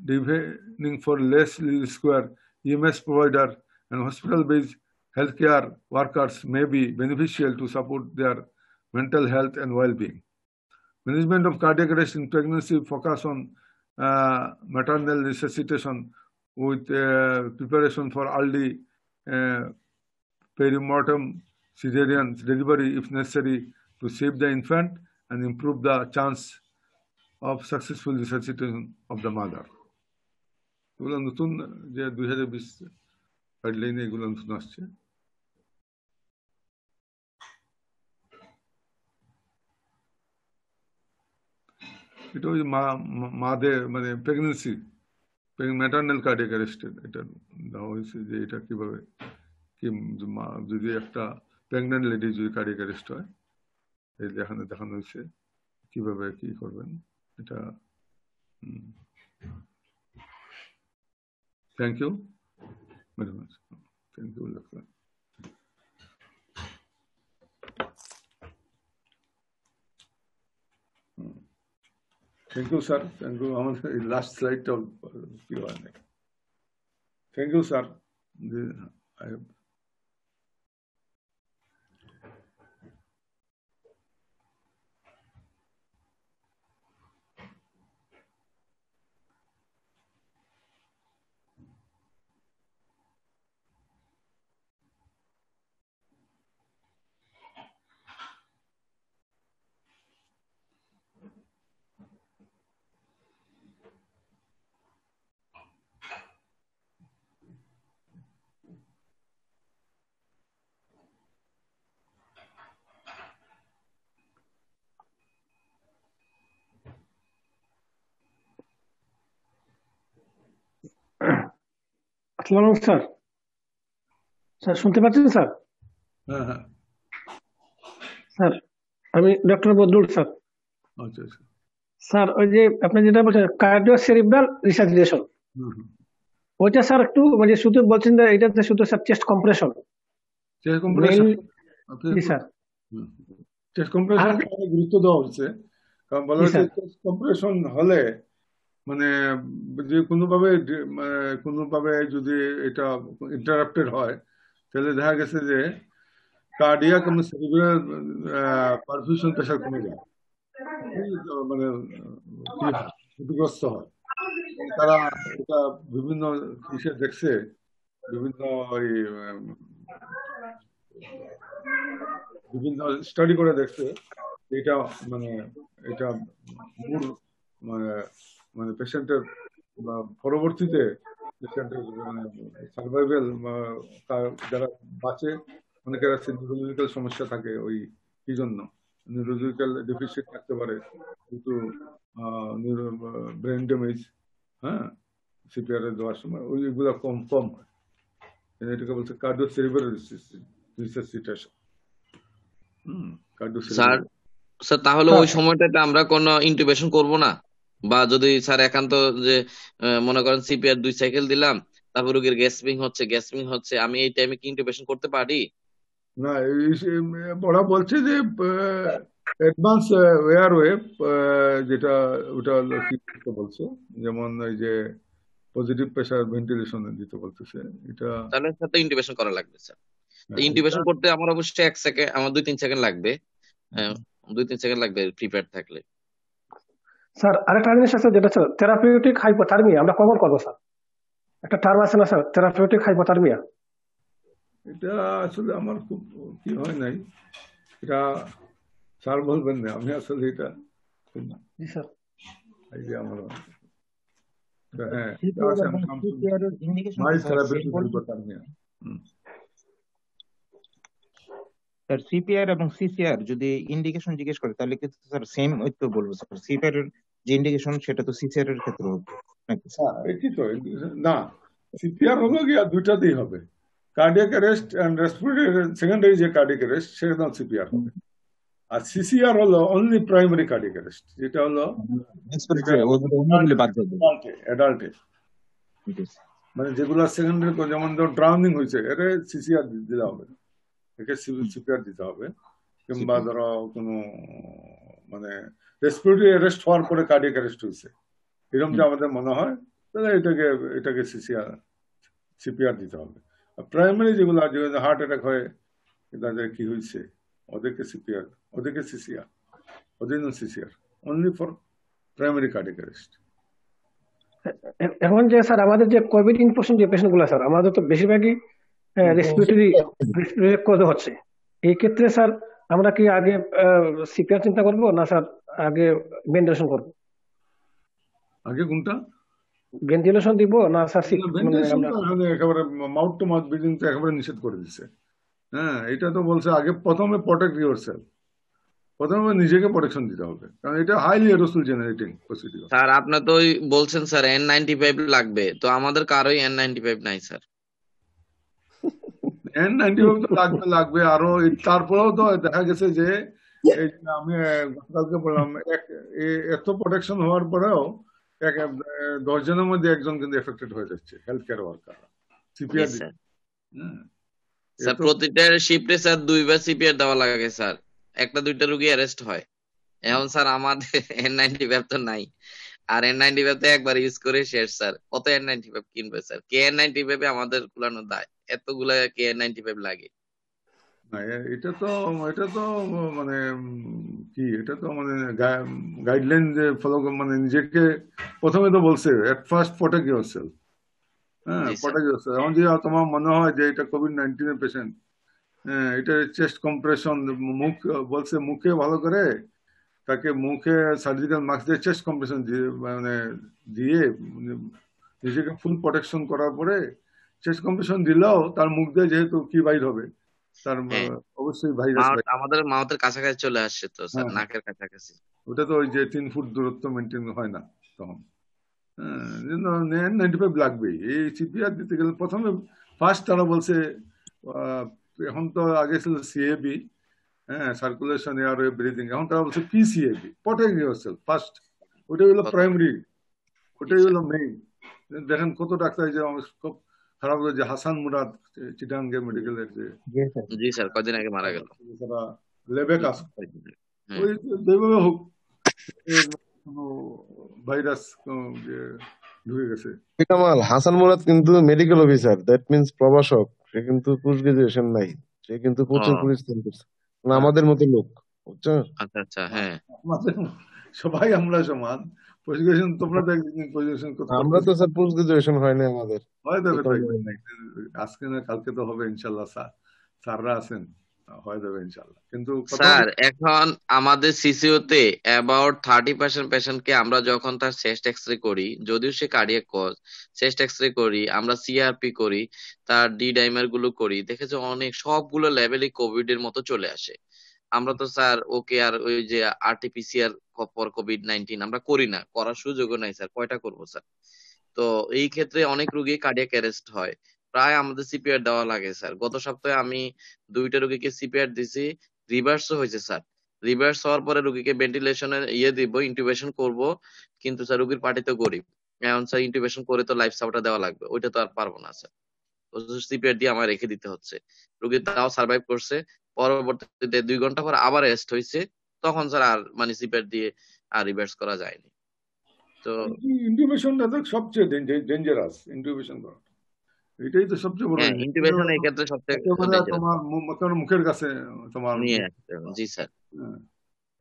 designing for less square, EMS provider and hospital-based healthcare workers may be beneficial to support their mental health and well-being. Management of cardiac arrest in pregnancy focus on maternal resuscitation with preparation for early perimortem cesarean delivery if necessary to save the infant and improve the chance of successful resuscitation of the mother. এগুলো নতুন যে 2020 গাইডলাইনে এগুলো নতুন আসছে। এটা ওই মাদের মানে প্রেগনেন্সি ম্যাটারনাল কার্ডিয়াক অ্যারেস্টের এটা দেওয়া হয়েছে যে এটা কিভাবে কি যদি একটা প্রেগনেন্ট লেডি যদি কার্ডিয়াক অ্যারেস্ট হয় এই দেখানো হয়েছে কিভাবে কি করবেন এটা। Thank you very much. Thank you doctor. Thank you, sir. Thank you. Last slide. Thank you, sir. I have sir sir শুনতে পাচ্ছেন স্যার? হ্যাঁ স্যার আমি ডক্টর বদরুল স্যার। আচ্ছা স্যার ওই যে আপনি যেটা বলছেন কার্ডিও সেরিব্রাল রিসাসিটেশন ওইটা স্যার একটু মানে শুধু বলছেন যে এটা শুধু sir chest compression sir chest compression গুরুত্ব দেওয়া হচ্ছে কারণ বলা হচ্ছে চেস্ট কম্প্রেশন হলে মানে যে কোনোভাবে যদি এটা ইন্টারাপ্টেড হয় তাহলে দেখা গেছে যে কার্ডিয়াক এবং সেরিব্রাল পারফিউশন প্রেশার কমে যায়, মানে ক্ষতিগ্রস্ত হয়। তারা এটা বিভিন্ন বিষয়ে দেখছে, বিভিন্ন স্টাডি করে দেখছে এটা এটা মানে পেশেন্টের পরবর্তীতে পেশেন্টের সার্ভাইভাল যারা বাঁচে অনেকের আছে নিউরোলজিক্যাল সমস্যা থাকে, ওই কি জন্য নিউরোলজিক্যাল ডেফিসিট থাকতে পারে কিন্তু ব্রেন ড্যামেজ সিপিআর দেওয়ার সময় ওইগুলো কম হয়। এটাকে বলছে কার্ডিও সেরিব্রাল রিসাসিটেশন। স্যার তাহলে ওই সময়টাতে আমরা কোনো ইন্টিউবেশন করব না, বা যদি স্যার একান্ত যে মনে করেন সিপিআর 2 সাইকেল দিলাম তারপর রোগীর গ্যাসপিং হচ্ছে, আমি এই টাইমে কি ইন্টিউবেশন করতে পারি? না, ওরা বলছে যে অ্যাডভান্স ওয়ার ওয়েভ, যেটা ওটা হলো কি করতে বলছে, যেমন ওই যে পজিটিভ প্রেসার ভেন্টিলেশন দিতে বলতেছে এটা। তাহলে স্যার তো ইন্টিউবেশন করা লাগবে স্যার। তো ওটা ইন্টিউবেশন করতে আমার অবশ্যই 1 সেকেন্ড, আমার 2-3 সেকেন্ড লাগবে। 2-3 সেকেন্ড লাগবে প্রিপেয়ার থাকলে। স্যার আরেকটা জিনিস আছে, যেটা স্যার থেরাপিউটিক হাইপোথার্মিয়া আমরা কখন করবো স্যার? একটা টার্ম আছে না স্যার, থেরাপিউটিক হাইপোথার্মিয়া? এটা আসলে আমার খুব কি হয় নাই, এটা স্যার বলবেন না, আমি আসলে এটা জি স্যার। এই যে আমার হ্যাঁ এটা সিপিআর আছে, এবং আমি সিসিআর এর indication mild sir same therapeutic বলতে হাইপোথার্মিয়া। স্যার সিপিআর এবং সিসিআর যদি ইন্ডিকেশন জিজ্ঞেস করে তাহলে কিন্তু স্যার সেম ওই তো বলবো স্যার, সিপিআর এর যে ইন্ডিকেশন সেটা তো সিসিআর এর ক্ষেত্রে হবে নাকি স্যার? হ্যাঁ একই তো, না সিপিআর হলো গিয়া দুইটাতেই হবে, cardiac arrest and respiratory secondary যে কার্ডিয়াক অ্যারেস্ট সেটা সিপিআর হবে। আর সিসিআর হলো অনলি প্রাইমারি কার্ডিয়াক অ্যারেস্ট, যেটা হলো রেসপিরেটরি ওগুলো অন্যগুলো বাদ যাবে। অ্যাডাল্টে, মানে যেগুলো সেকেন্ডারি, যেমন ধর ড্রাউনিং হয়েছে এর সিসিআর দিতে হবে, একে সিপিআর দিতে হবে। কিংবা ধরো কোনো মানে রেসপিরেটরি অ্যারেস্ট হওয়ার পরে কার্ডিয়াক অ্যারেস্ট হয়েছে, এরকম যে আমাদের মনে হয়, তাহলে এটাকে সিপিআর দিতে হবে। আর প্রাইমারি যেগুলো হার্ট অ্যাটাক হয়, তাদের কি হয়েছে, ওদেরকে সিপিআর, ওদেরকে সিসিআর, ওদের CCR only for primary cardiac arrest. এখন যে স্যার আমাদের যে কোভিড ইনফেকশন যে পেশেন্ট গুলো স্যার, আমাদের তো বেশিরভাগই রেসপিরেটরি কজ হচ্ছে। এই ক্ষেত্রে স্যার আমরা কি আগে সিপিআর চিন্তা করবো না স্যার আগে ভেন্টিলেশন করবো? আগে কোনটা? ভেন্টিলেশন দিব না স্যার মানে ভেন্টিলেশন আমরা তো এখানে একেবারে মাউথ টু মাউথ ব্রিদিং তো একেবারে নিষেধ করে দিচ্ছে। হ্যাঁ, এটা তো বলছে আগে প্রথমে প্রোটেক্ট ইউর সেলফ, প্রথমে নিজেকে প্রোটেকশন দিতে হবে, কারণ এটা highly aerosol generating procedure. Sir আপনার তো ওই বলছেন স্যার N95 লাগবে, তো আমাদের কারোই N95 নাই স্যার। N95 তো লাগবে আরো, তারপরেও তো দেখা গেছে যে এই যে আমি গতকালকে বললাম, এত প্রোটেকশন হওয়ার পরেও 10 জনের মধ্যে একজন কিন্তু এফেক্টেড হয়ে যাচ্ছে, হেলথ কেয়ার ওয়ার্কার সিপিআর দিচ্ছে। স্যার প্রতিটা শিফটে স্যার 2বার সিপিআর দেওয়া লাগে স্যার, 1-2টা রোগী অ্যারেস্ট হয়। এখন স্যার আমাদের N95 তো নাই, আর N95 তো একবার ইউজ করে শেষ স্যার। কত N95 কিনবে স্যার? KN95 আমাদের কুলানো দায়, এতগুলা KN95 লাগে। না, এটা তো মানে কি, এটা তো মানে গাইডলাইন যে ফলো, মানে নিজেকে প্রথমে তো বলছে এট ফার্স্ট প্রোটেক্ট ইউরসেলফ। হ্যাঁ, প্রোটেক্ট ইউরসেলফ। এখন যদি তোমার মনে হয় যে এটা কোভিড-19 এর পেশেন্ট, হ্যাঁ, এটা চেস্ট কম্প্রেশন, মুখ বলছে, মুখে ভালো করে তাকে মুখে সার্জিক্যাল মাস্ক দিয়ে চেস্ট কম্প্রেশন দিয়ে, মানে দিয়ে নিজেকে ফুল প্রোটেকশন করার পরে চেস্ট কম্প্রেশন দিলেও তার মুখ দিয়ে যেহেতু কি বাইর হবে, তার অবশ্যই ভাইরাস। আমাদের মাউথের কাছাকাছি চলে আসছে তো স্যার, নাকের কাছাকাছি। ওটা তো ওই যে 3 ফুট দূরত্ব মেনটেন হয় না তখন। N95 লাগবেই এই সিপিআর দিতে গেলে। প্রথমে ফার্স্ট তারা বলছে, এখন তো আগে ছিল সিএবি, হ্যাঁ, সার্কুলেশন এয়ার ওয়ে ব্রিদিং, এখন তারা বলছে পিসিএবি, প্রোটেক্ট ইউরসেলফ ফার্স্ট। ওটাই হলো প্রাইমারি, ওটাই হলো মেইন। দেখেন কত ডাক্তার, যে খুব খারাপ যে হাসান মুরাদ চিটাঙ্গে মেডিকেলের, যে জি স্যার কদিন আগে মারা গেল, তারা লেবে কাজ করে, ওই যেভাবে হোক ভাইরাস ঢুকে গেছে। কামাল হাসান মুরাদ কিন্তু মেডিকেল অফিসার, দ্যাট মিন্স প্রভাষক, সে কিন্তু পোস্ট গ্রাজুয়েশন নাই, সে কিন্তু প্রচুর পরিশ্রম করছে, আমাদের মতো লোক, বুঝছো? আচ্ছা আচ্ছা, হ্যাঁ সবাই আমরা সমান। পজিশন তোমরা তো একদিন পজিশন করতে, আমরা তো স্যার পোস্ট গ্রাজুয়েশন হয় না আমাদের। হয় যাবে, আজকে না কালকে তো হবে ইনশাল্লাহ, স্যাররা আছেন, হয়ে যাবে ইনশাল্লাহ। কিন্তু স্যার এখন আমাদের সিসিওতে অ্যাবাউট 30% পেশেন্টকে আমরা যখন তার চেস্ট এক্সরে করি, যদিও সে কার্ডিয়াক কজ, চেস্ট এক্সরে করি, আমরা সিআরপি করি, তার ডি ডাইমার গুলো করি, দেখেছো অনেক সবগুলো লেভেলই কোভিড এর মতো চলে আসে। আমরা তো স্যার ওকে আর ওই যে আরটিপিসিআর ফর কোভিড-19 আমরা করি না, করার সুযোগও নাই স্যার, কয়টা করবো স্যার? তো এই ক্ষেত্রে অনেক রোগী কার্ডিয়াক অ্যারেস্ট হয়, প্রায় আমাদের সিপিআর দেওয়া লাগে স্যার। গত সপ্তাহে আমি 2টা রোগীকে সিপিআর দিছি, রিভার্সও হয়েছে স্যার। রিভার্স হওয়ার পরে রোগীকে ভেন্টিলেশনের দিব, ইন্টিউবেশন করব, কিন্তু স্যার রোগীর পার্টি তো গরিব, এখন স্যার ইন্টিউবেশন করে তো লাইফ সাপোর্ট দেওয়া লাগবে, ওইটা তো আর পারবো না স্যার। সিপিআর দিয়ে আমার রেখে দিতে হচ্ছে। রোগী তাও সার্ভাইভ করছে, পরবর্তীতে 2 ঘন্টা পর আবার রেস্ট হয়েছে, তখন স্যার আর মানে সিপিআর দিয়ে আর রিভার্স করা যায়নি। তো ইন্টিউবেশনটা তো সবচেয়ে ডেঞ্জারাস, ইন্টিউবেশন করা এটাই তো সবচেয়ে বড় হ্যাঁ, ইন্টিউবেশন এই ক্ষেত্রে সবচেয়ে একেবারে ডেঞ্জারাস তোমার তোমার মুখের কাছে তোমার নিয়ে আসতে হবে। জি স্যার। হ্যাঁ,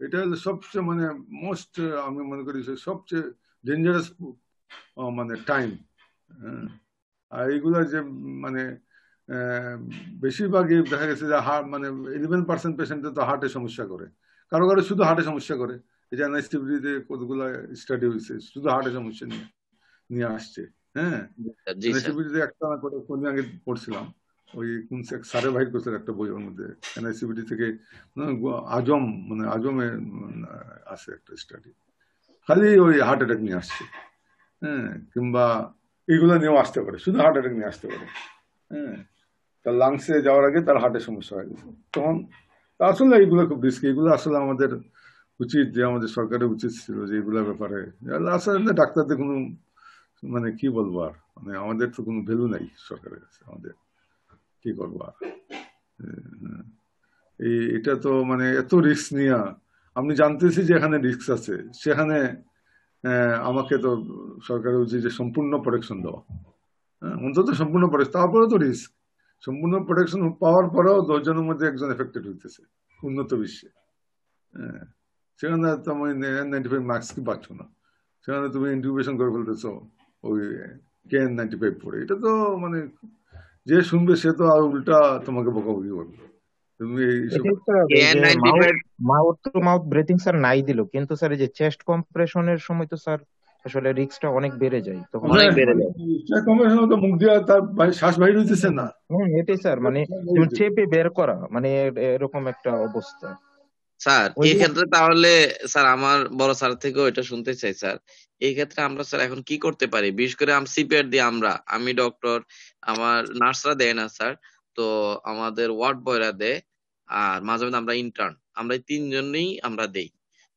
এটা হলো সবচেয়ে মানে মোস্ট, আমি মনে করি যে সবচেয়ে ডেঞ্জারাস মানে টাইম। আর এইগুলো যে মানে বেশিরভাগই দেখা গেছে যে মানে 11% পেশেন্টে তো হার্টের সমস্যা করে, কারো কারো শুধু হার্টের সমস্যা করে। এই যে এনআইসিভিতে কতগুলো স্টাডি হয়েছে শুধু হার্টের সমস্যা নিয়ে নিয়ে আসছে। হ্যাঁ, জি স্যার। এনআইসিভিতে একটা করে কোনদিন আগে পড়ছিলাম, ওই কোন স্যারে ভাই করছে একটা বইয়ের মধ্যে, এনআইসিভিটি থেকে আজম মানে আজমে আছে একটা স্টাডি, খালি ওই হার্ট অ্যাটাক নিয়ে আসছে। হ্যাঁ, কিংবা এইগুলো নিয়েও আসতে পারে, শুধু হার্ট অ্যাটাক নিয়ে আসতে পারে। হ্যাঁ, তার লাংসে যাওয়ার আগে তার হার্টের সমস্যা হয়ে গেছে তখন। আসলে এইগুলো খুব রিস্কি, এগুলো আসলে আমাদের উচিত যে আমাদের সরকারের উচিত ছিল যে এগুলোর ব্যাপারে আসলে ডাক্তারদের কোনো মানে কি বলবো আর, মানে আমাদের তো কোনো ভ্যালু নাই সরকারের কাছে, আমাদের কি করবো আর। এটা তো মানে এত রিস্ক নিয়ে আমি জানতেছি যে এখানে রিস্ক আছে, সেখানে আমাকে তো সরকারের উচিত যে সম্পূর্ণ প্রোটেকশন দেওয়া। অন্তত সম্পূর্ণ প্রোটেকশন, তারপরে তো রিস্ক। সম্পূর্ণ প্রোটেকশন পাওয়ার পরেও 10 জনের মধ্যে একজন এফেক্টেড হইতেছে উন্নত বিশ্বে। সেখানে তুমি 95 মার্কস কি পাচ্ছ না, সেখানে তুমি ইন্টিউবেশন করে ফেলতেছো ওই KN95 পড়ে। এটা তো মানে যে শুনবে সে তো আর উল্টা তোমাকে বকাবকি করবে। তুমি এইসব এটাই স্যার এই যে KN95 mouth to mouth breathing sir নাই দিল, কিন্তু স্যার এই যে চেস্ট কম্প্রেশনের সময় তো স্যার আসলে রিস্কটা অনেক বেড়ে যায় তখন। অনেক বেড়ে যায়। তো মুখ দিয়ে তার শ্বাস বাইর হইতেছে না। এটাই স্যার, মানে চেপে বের করা, মানে এরকম একটা অবস্থা। স্যার ওই এই যে ক্ষেত্রে তাহলে স্যার আমার বড় স্যার থেকেও এটা শুনতে চাই স্যার। এই ক্ষেত্রে আমরা স্যার এখন কি করতে পারি? বিশেষ করে সিপিআর দিয়ে আমি ডক্টর, আমার নার্সরা দেয় না স্যার, তো আমাদের ওয়ার্ড বয়রা দেয়, আর মাঝে মাঝে আমরা ইন্টার্ন, আমরা এই 3 জনেই আমরা দেই।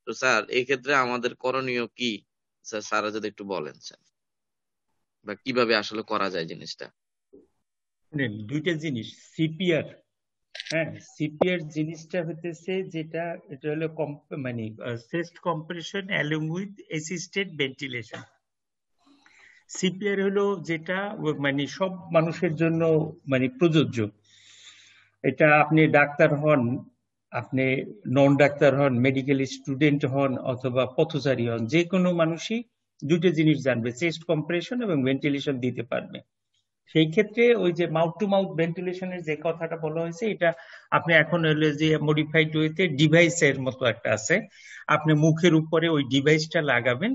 তো স্যার এই ক্ষেত্রে আমাদের করণীয় কি স্যার, স্যারা যদি একটু বলেন স্যার, বা কিভাবে আসলে করা যায় জিনিসটা। দুইটা জিনিস, সিপিআর, হ্যাঁ, সিপিআর জিনিসটা হতেছে যেটা, এটা হলো মানে chest compression along with assisted ventilation. CPR হলো যেটা মানে সব মানুষের জন্য মানে প্রযোজ্য। এটা আপনি ডাক্তার হন, আপনি নন ডাক্তার হন, মেডিকেল স্টুডেন্ট হন, অথবা পথচারী হন, যে কোনো মানুষই দুটো জিনিস জানবে, চেস্ট কম্প্রেশন এবং ভেন্টিলেশন দিতে পারবে। সেই ক্ষেত্রে ওই যে মাউথ টু মাউথ ভেন্টিলেশনের যে কথাটা বলা হয়েছে, এটা আপনি এখন হলো যে মডিফাইড ওয়েতে ডিভাইসের মতো একটা আছে, আপনি মুখের উপরে ওই ডিভাইসটা লাগাবেন,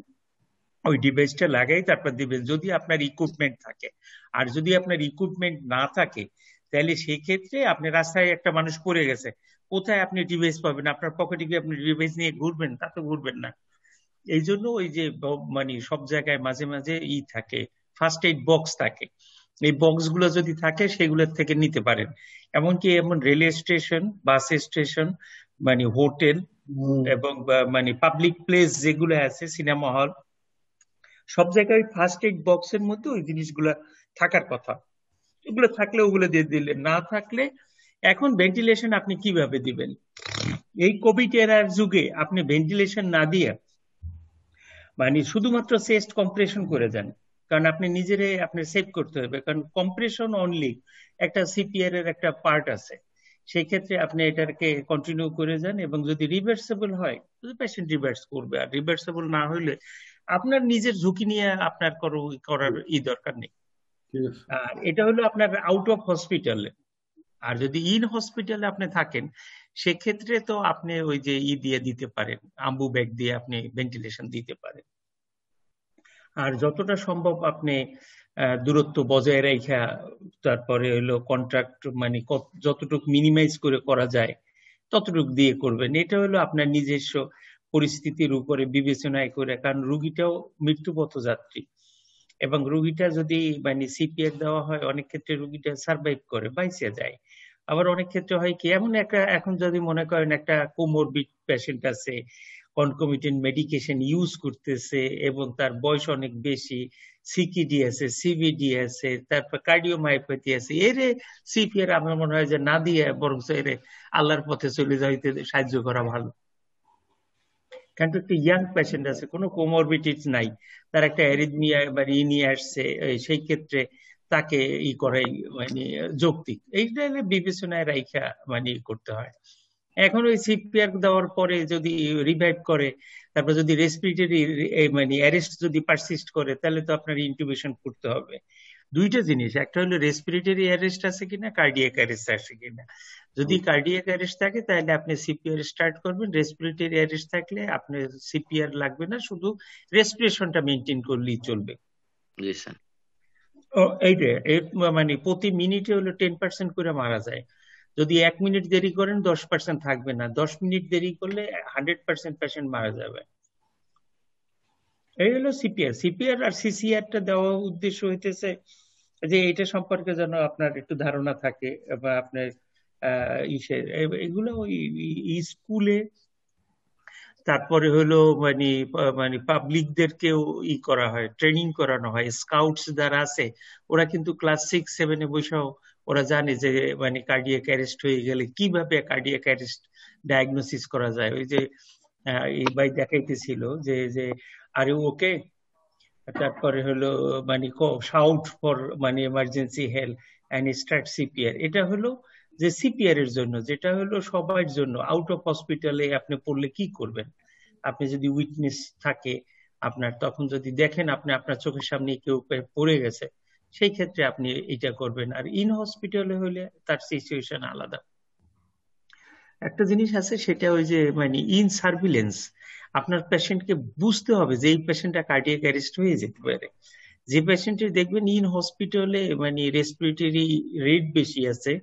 ওই ডিভাইসটা লাগাই তারপর দিবেন, যদি আপনার ইকুইপমেন্ট থাকে। আর যদি আপনার ইকুইপমেন্ট না থাকে, তাহলে সেই ক্ষেত্রে আপনি রাস্তায় একটা মানুষ পড়ে গেছে, কোথায় আপনি ডিভাইস পাবেন? আপনার পকেটে গিয়ে আপনি ডিভাইস নিয়ে ঘুরবেন? তা তো ঘুরবেন না। এই জন্য ওই যে মানে সব জায়গায় মাঝে মাঝে থাকে, ফার্স্ট এইড বক্স থাকে, এই বক্স গুলো যদি থাকে সেগুলোর থেকে নিতে পারেন। এমনকি এমন রেলওয়ে স্টেশন, বাস স্টেশন, মানে হোটেল এবং মানে পাবলিক প্লেস যেগুলো আছে, সিনেমা হল, সব জায়গায় ফার্স্ট এইড বক্সের মধ্যে ওই জিনিসগুলা থাকার কথা। এগুলো থাকলে ওগুলো দিয়ে দিলেন, না থাকলে এখন ভেন্টিলেশন আপনি কিভাবে দিবেন? এই কোভিড এরার যুগে আপনি ভেন্টিলেশন না দিয়ে মানে শুধুমাত্র চেস্ট কম্প্রেশন করে যান, কারণ আপনি নিজেরে আপনি সেভ করতে হবে, কারণ কম্প্রেশন অনলি একটা সিপিআর এর একটা পার্ট আছে। সেই ক্ষেত্রে আপনি এটাকে কন্টিনিউ করে যান, এবং যদি রিভার্সেবল হয় পেশেন্ট রিভার্স করবে, আর রিভার্সেবল না হইলে আপনার নিজের ঝুঁকি নিয়ে আপনার করার দরকার নেই। আর এটা হলো আপনার আউট অফ হসপিটালে। আর যদি ইন হসপিটালে আপনি থাকেন, সেক্ষেত্রে তো আপনি ওই যে দিয়ে দিতে পারেন, আম্বু ব্যাগ দিয়ে আপনি ভেন্টিলেশন দিতে পারেন। আর যতটা সম্ভব আপনি দূরত্ব বজায় রাখা, তারপরে হলো কন্ট্রাক্ট মানে যতটুকু মিনিমাইজ করে করা যায় ততটুকু দিয়ে করবেন। এটা হলো আপনার নিজস্ব পরিস্থিতির উপরে বিবেচনায় করে, কারণ রুগীটাও মৃত্যুপথ যাত্রী, এবং রুগীটা যদি মানে সিপিআর দেওয়া হয়, অনেক ক্ষেত্রে রুগীটা সার্ভাইভ করে, বাইসে যায়। আবার অনেক ক্ষেত্রে হয় কি, এমন একটা, এখন যদি মনে করেন একটা কোমরবিড পেশেন্ট আছে, কনকমিটেন্ট মেডিকেশন ইউজ করতেছে এবং তার বয়স অনেক বেশি, সিকিডি আছে, সিভিডি আছে, তারপর কার্ডিওমায়োপ্যাথি আছে, এরে সিপিআর আমার মনে হয় যে না দিয়ে বরং এরে আল্লাহর পথে চলে যাইতে সাহায্য করা ভালো। কিন্তু একটা ইয়াং পেশেন্ট আছে, কোনো কোমরবিডিটিস নাই, তার একটা অ্যারিথমিয়া বা নিয়ে আসছে, সেই ক্ষেত্রে তাকে করাই মানে যৌক্তিক। এইটা বিবেচনায় রাইখা মানে করতে হয়। এখন ওই সিপিআর দেওয়ার পরে যদি রিভাইভ করে, তারপর যদি রেসপিরেটরি মানে অ্যারেস্ট যদি পারসিস্ট করে, তাহলে তো আপনার ইন্টুবেশন করতে হবে। দুইটা জিনিস, একটা হলো রেসপিরেটরি অ্যারেস্ট আছে কিনা, কার্ডিয়াক অ্যারেস্ট আছে কিনা। যদি কার্ডিয়াক অ্যারেস্ট থাকে তাহলে আপনি সিপিআর স্টার্ট করবেন, রেসপিরেটরি অ্যারেস্ট থাকলে আপনার সিপিআর লাগবে না, শুধু রেসপিরেশনটা মেনটেন করলেই চলবে। জি স্যার। এইটা মানে প্রতি মিনিটে হলো 10% করে মারা যায়। যদি 1 মিনিট দেরি করেন 10% থাকবে না, 10 মিনিট দেরি করলে 100% পেশেন্ট মারা যাবে। এই হলো সিপিআর। সিপিআর আর সিসিআরটা দেওয়া উদ্দেশ্য হইতেছে যে এটা সম্পর্কে যেন আপনার একটু ধারণা থাকে, বা আপনার এগুলো ওই স্কুলে, তারপরে হলো মানে মানে পাবলিকদেরকেও করা হয়, ট্রেনিং করানো হয়। স্কাউটস যারা আছে ওরা কিন্তু ক্লাস 6-7 বসেও ওরা জানে যে মানে কার্ডিয়াক অ্যারেস্ট হয়ে গেলে কিভাবে কার্ডিয়াক অ্যারেস্ট ডায়াগনোসিস করা যায়। ওই যে এই ভাই দেখাইতেছিল যে যে আর ওকে, তারপরে হলো মানে শাউট ফর মানে emergency help and start CPR. এটা হলো যে সিপিআর এর জন্য, যেটা হলো সবার জন্য। আউট অফ হসপিটালে আপনি পড়লে কি করবেন? আপনি যদি উইকনেস থাকে আপনার, তখন যদি দেখেন আপনি আপনার চোখের সামনে কেউ পড়ে গেছে, সেই ক্ষেত্রে আপনি এটা করবেন। আর ইন হসপিটালে হলে তার সিচুয়েশন আলাদা। একটা জিনিস আছে, সেটা ওই যে মানে ইন সার্ভিলেন্স, আপনার পেশেন্টকে বুঝতে হবে যে এই পেশেন্টটা কার্ডিয়াক অ্যারেস্ট হয়ে যেতে পারে। যে পেশেন্টের দেখবেন ইন হসপিটালে মানে রেসপিরেটরি রেট বেশি আছে,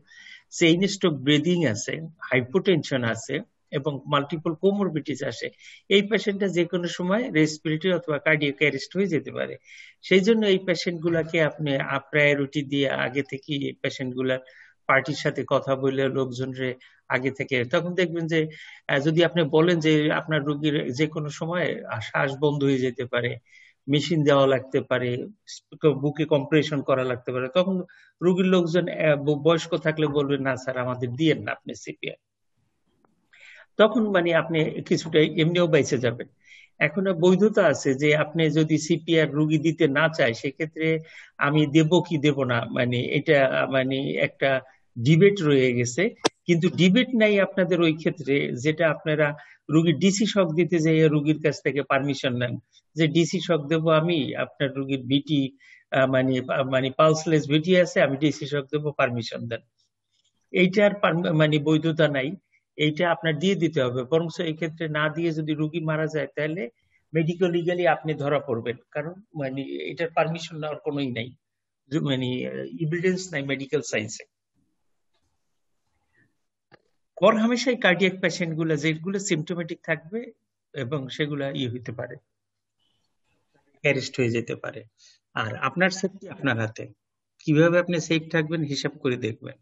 চেইন স্ট্রোক ব্রিদিং আছে, হাইপোটেনশন আছে এবং মাল্টিপল কোমরবিডিটিস আসে, এই পেশেন্টটা যে কোনো সময় রেসপিরেটরি অথবা কার্ডিয়াক অ্যারেস্ট হয়ে যেতে পারে। সেই জন্য এই পেশেন্ট গুলাকে আপনি প্রায়োরিটি দিয়ে আগে থেকে এই পেশেন্ট গুলার পার্টির সাথে কথা বলে লোকজনরে আগে থেকে, তখন দেখবেন যে যদি আপনি বলেন যে আপনার রোগীর যে কোনো সময় শ্বাস বন্ধ হয়ে যেতে পারে, মেশিন দেওয়া লাগতে পারে, বুকে কম্প্রেশন করা লাগতে পারে, তখন রোগীর লোকজন বয়স্ক থাকলে বলবে না স্যার আমাদের দিয়েন না আপনি সিপিআর। তখন মানে আপনি কিছুটা এমনিও বেঁচে যাবেন। এখন বৈধতা আছে যে আপনি যদি সিপিআর রোগী দিতে না চায়, সেক্ষেত্রে আমি দেব কি দেব না, মানে এটা মানে একটা ডিবেট রয়ে গেছে। কিন্তু ডিবেট নাই আপনাদের ওই ক্ষেত্রে, যেটা আপনারা রোগীর ডিসি শক দিতে যাইয়ে রোগীর কাছ থেকে পারমিশন নেন যে ডিসি শক দেব আমি, আপনার রোগীর বিটি মানে মানে পালসলেস বিটি আছে, আমি ডিসি শক দেব, পারমিশন দেন। এইটার মানে বৈধতা নাই, এইটা আপনার দিয়ে দিতে হবে। বরং এই ক্ষেত্রে না দিয়ে যদি রোগী মারা যায় তাহলে মেডিকেল লিগালি আপনি ধরা পড়বেন, কারণ মানে এটার পারমিশন নেওয়ার কোনোই নাই, মানে এভিডেন্স নাই মেডিকেল সায়েন্সে। পর হামেশাই কার্ডিয়াক পেশেন্ট গুলা যেগুলো সিমটোমেটিক থাকবে এবং সেগুলা হইতে পারে, অ্যারেস্ট হয়ে যেতে পারে। আর আপনার সেফটি আপনার হাতে, কিভাবে আপনি সেফ থাকবেন হিসাব করে দেখবেন।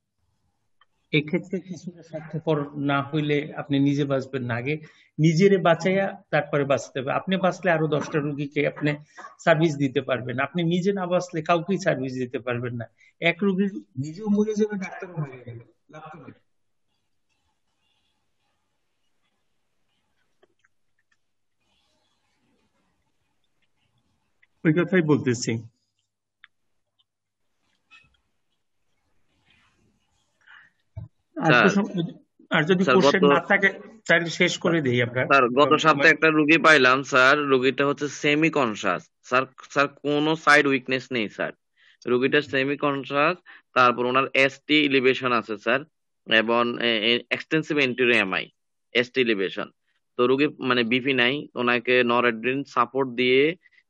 এক্ষেত্রে কিছুটা স্বার্থপর না হইলে আপনি নিজে বাঁচবেন না, আগে নিজেরে বাঁচাইয়া তারপরে বাঁচতে হবে। আপনি বাঁচলে আরো 10টা রোগীকে আপনি সার্ভিস দিতে পারবেন, আপনি নিজে না বাঁচলে কাউকেই সার্ভিস দিতে পারবেন না। এক রোগী নিজেও মরে যাবে, ডাক্তারও মরে যাবে, লাভ তো নাই। ওই কথাই বলতেছি। আর যদি কোশ্চেন না থাকে তাহলে শেষ করে দেই আমরা। স্যার গত সপ্তাহে একটা রোগী পাইলাম স্যার, রোগীটা হচ্ছে সেমি কনসাস স্যার। স্যার কোনো সাইড উইকনেস নেই স্যার, রোগীটা সেমি কনসাস। তারপর ওনার এসটি ইলিভেশন আছে স্যার, এবং extensive anterior MI, ST elevation. তো রোগী মানে বিপি নাই, ওনাকে নরএড্রিন সাপোর্ট দিয়ে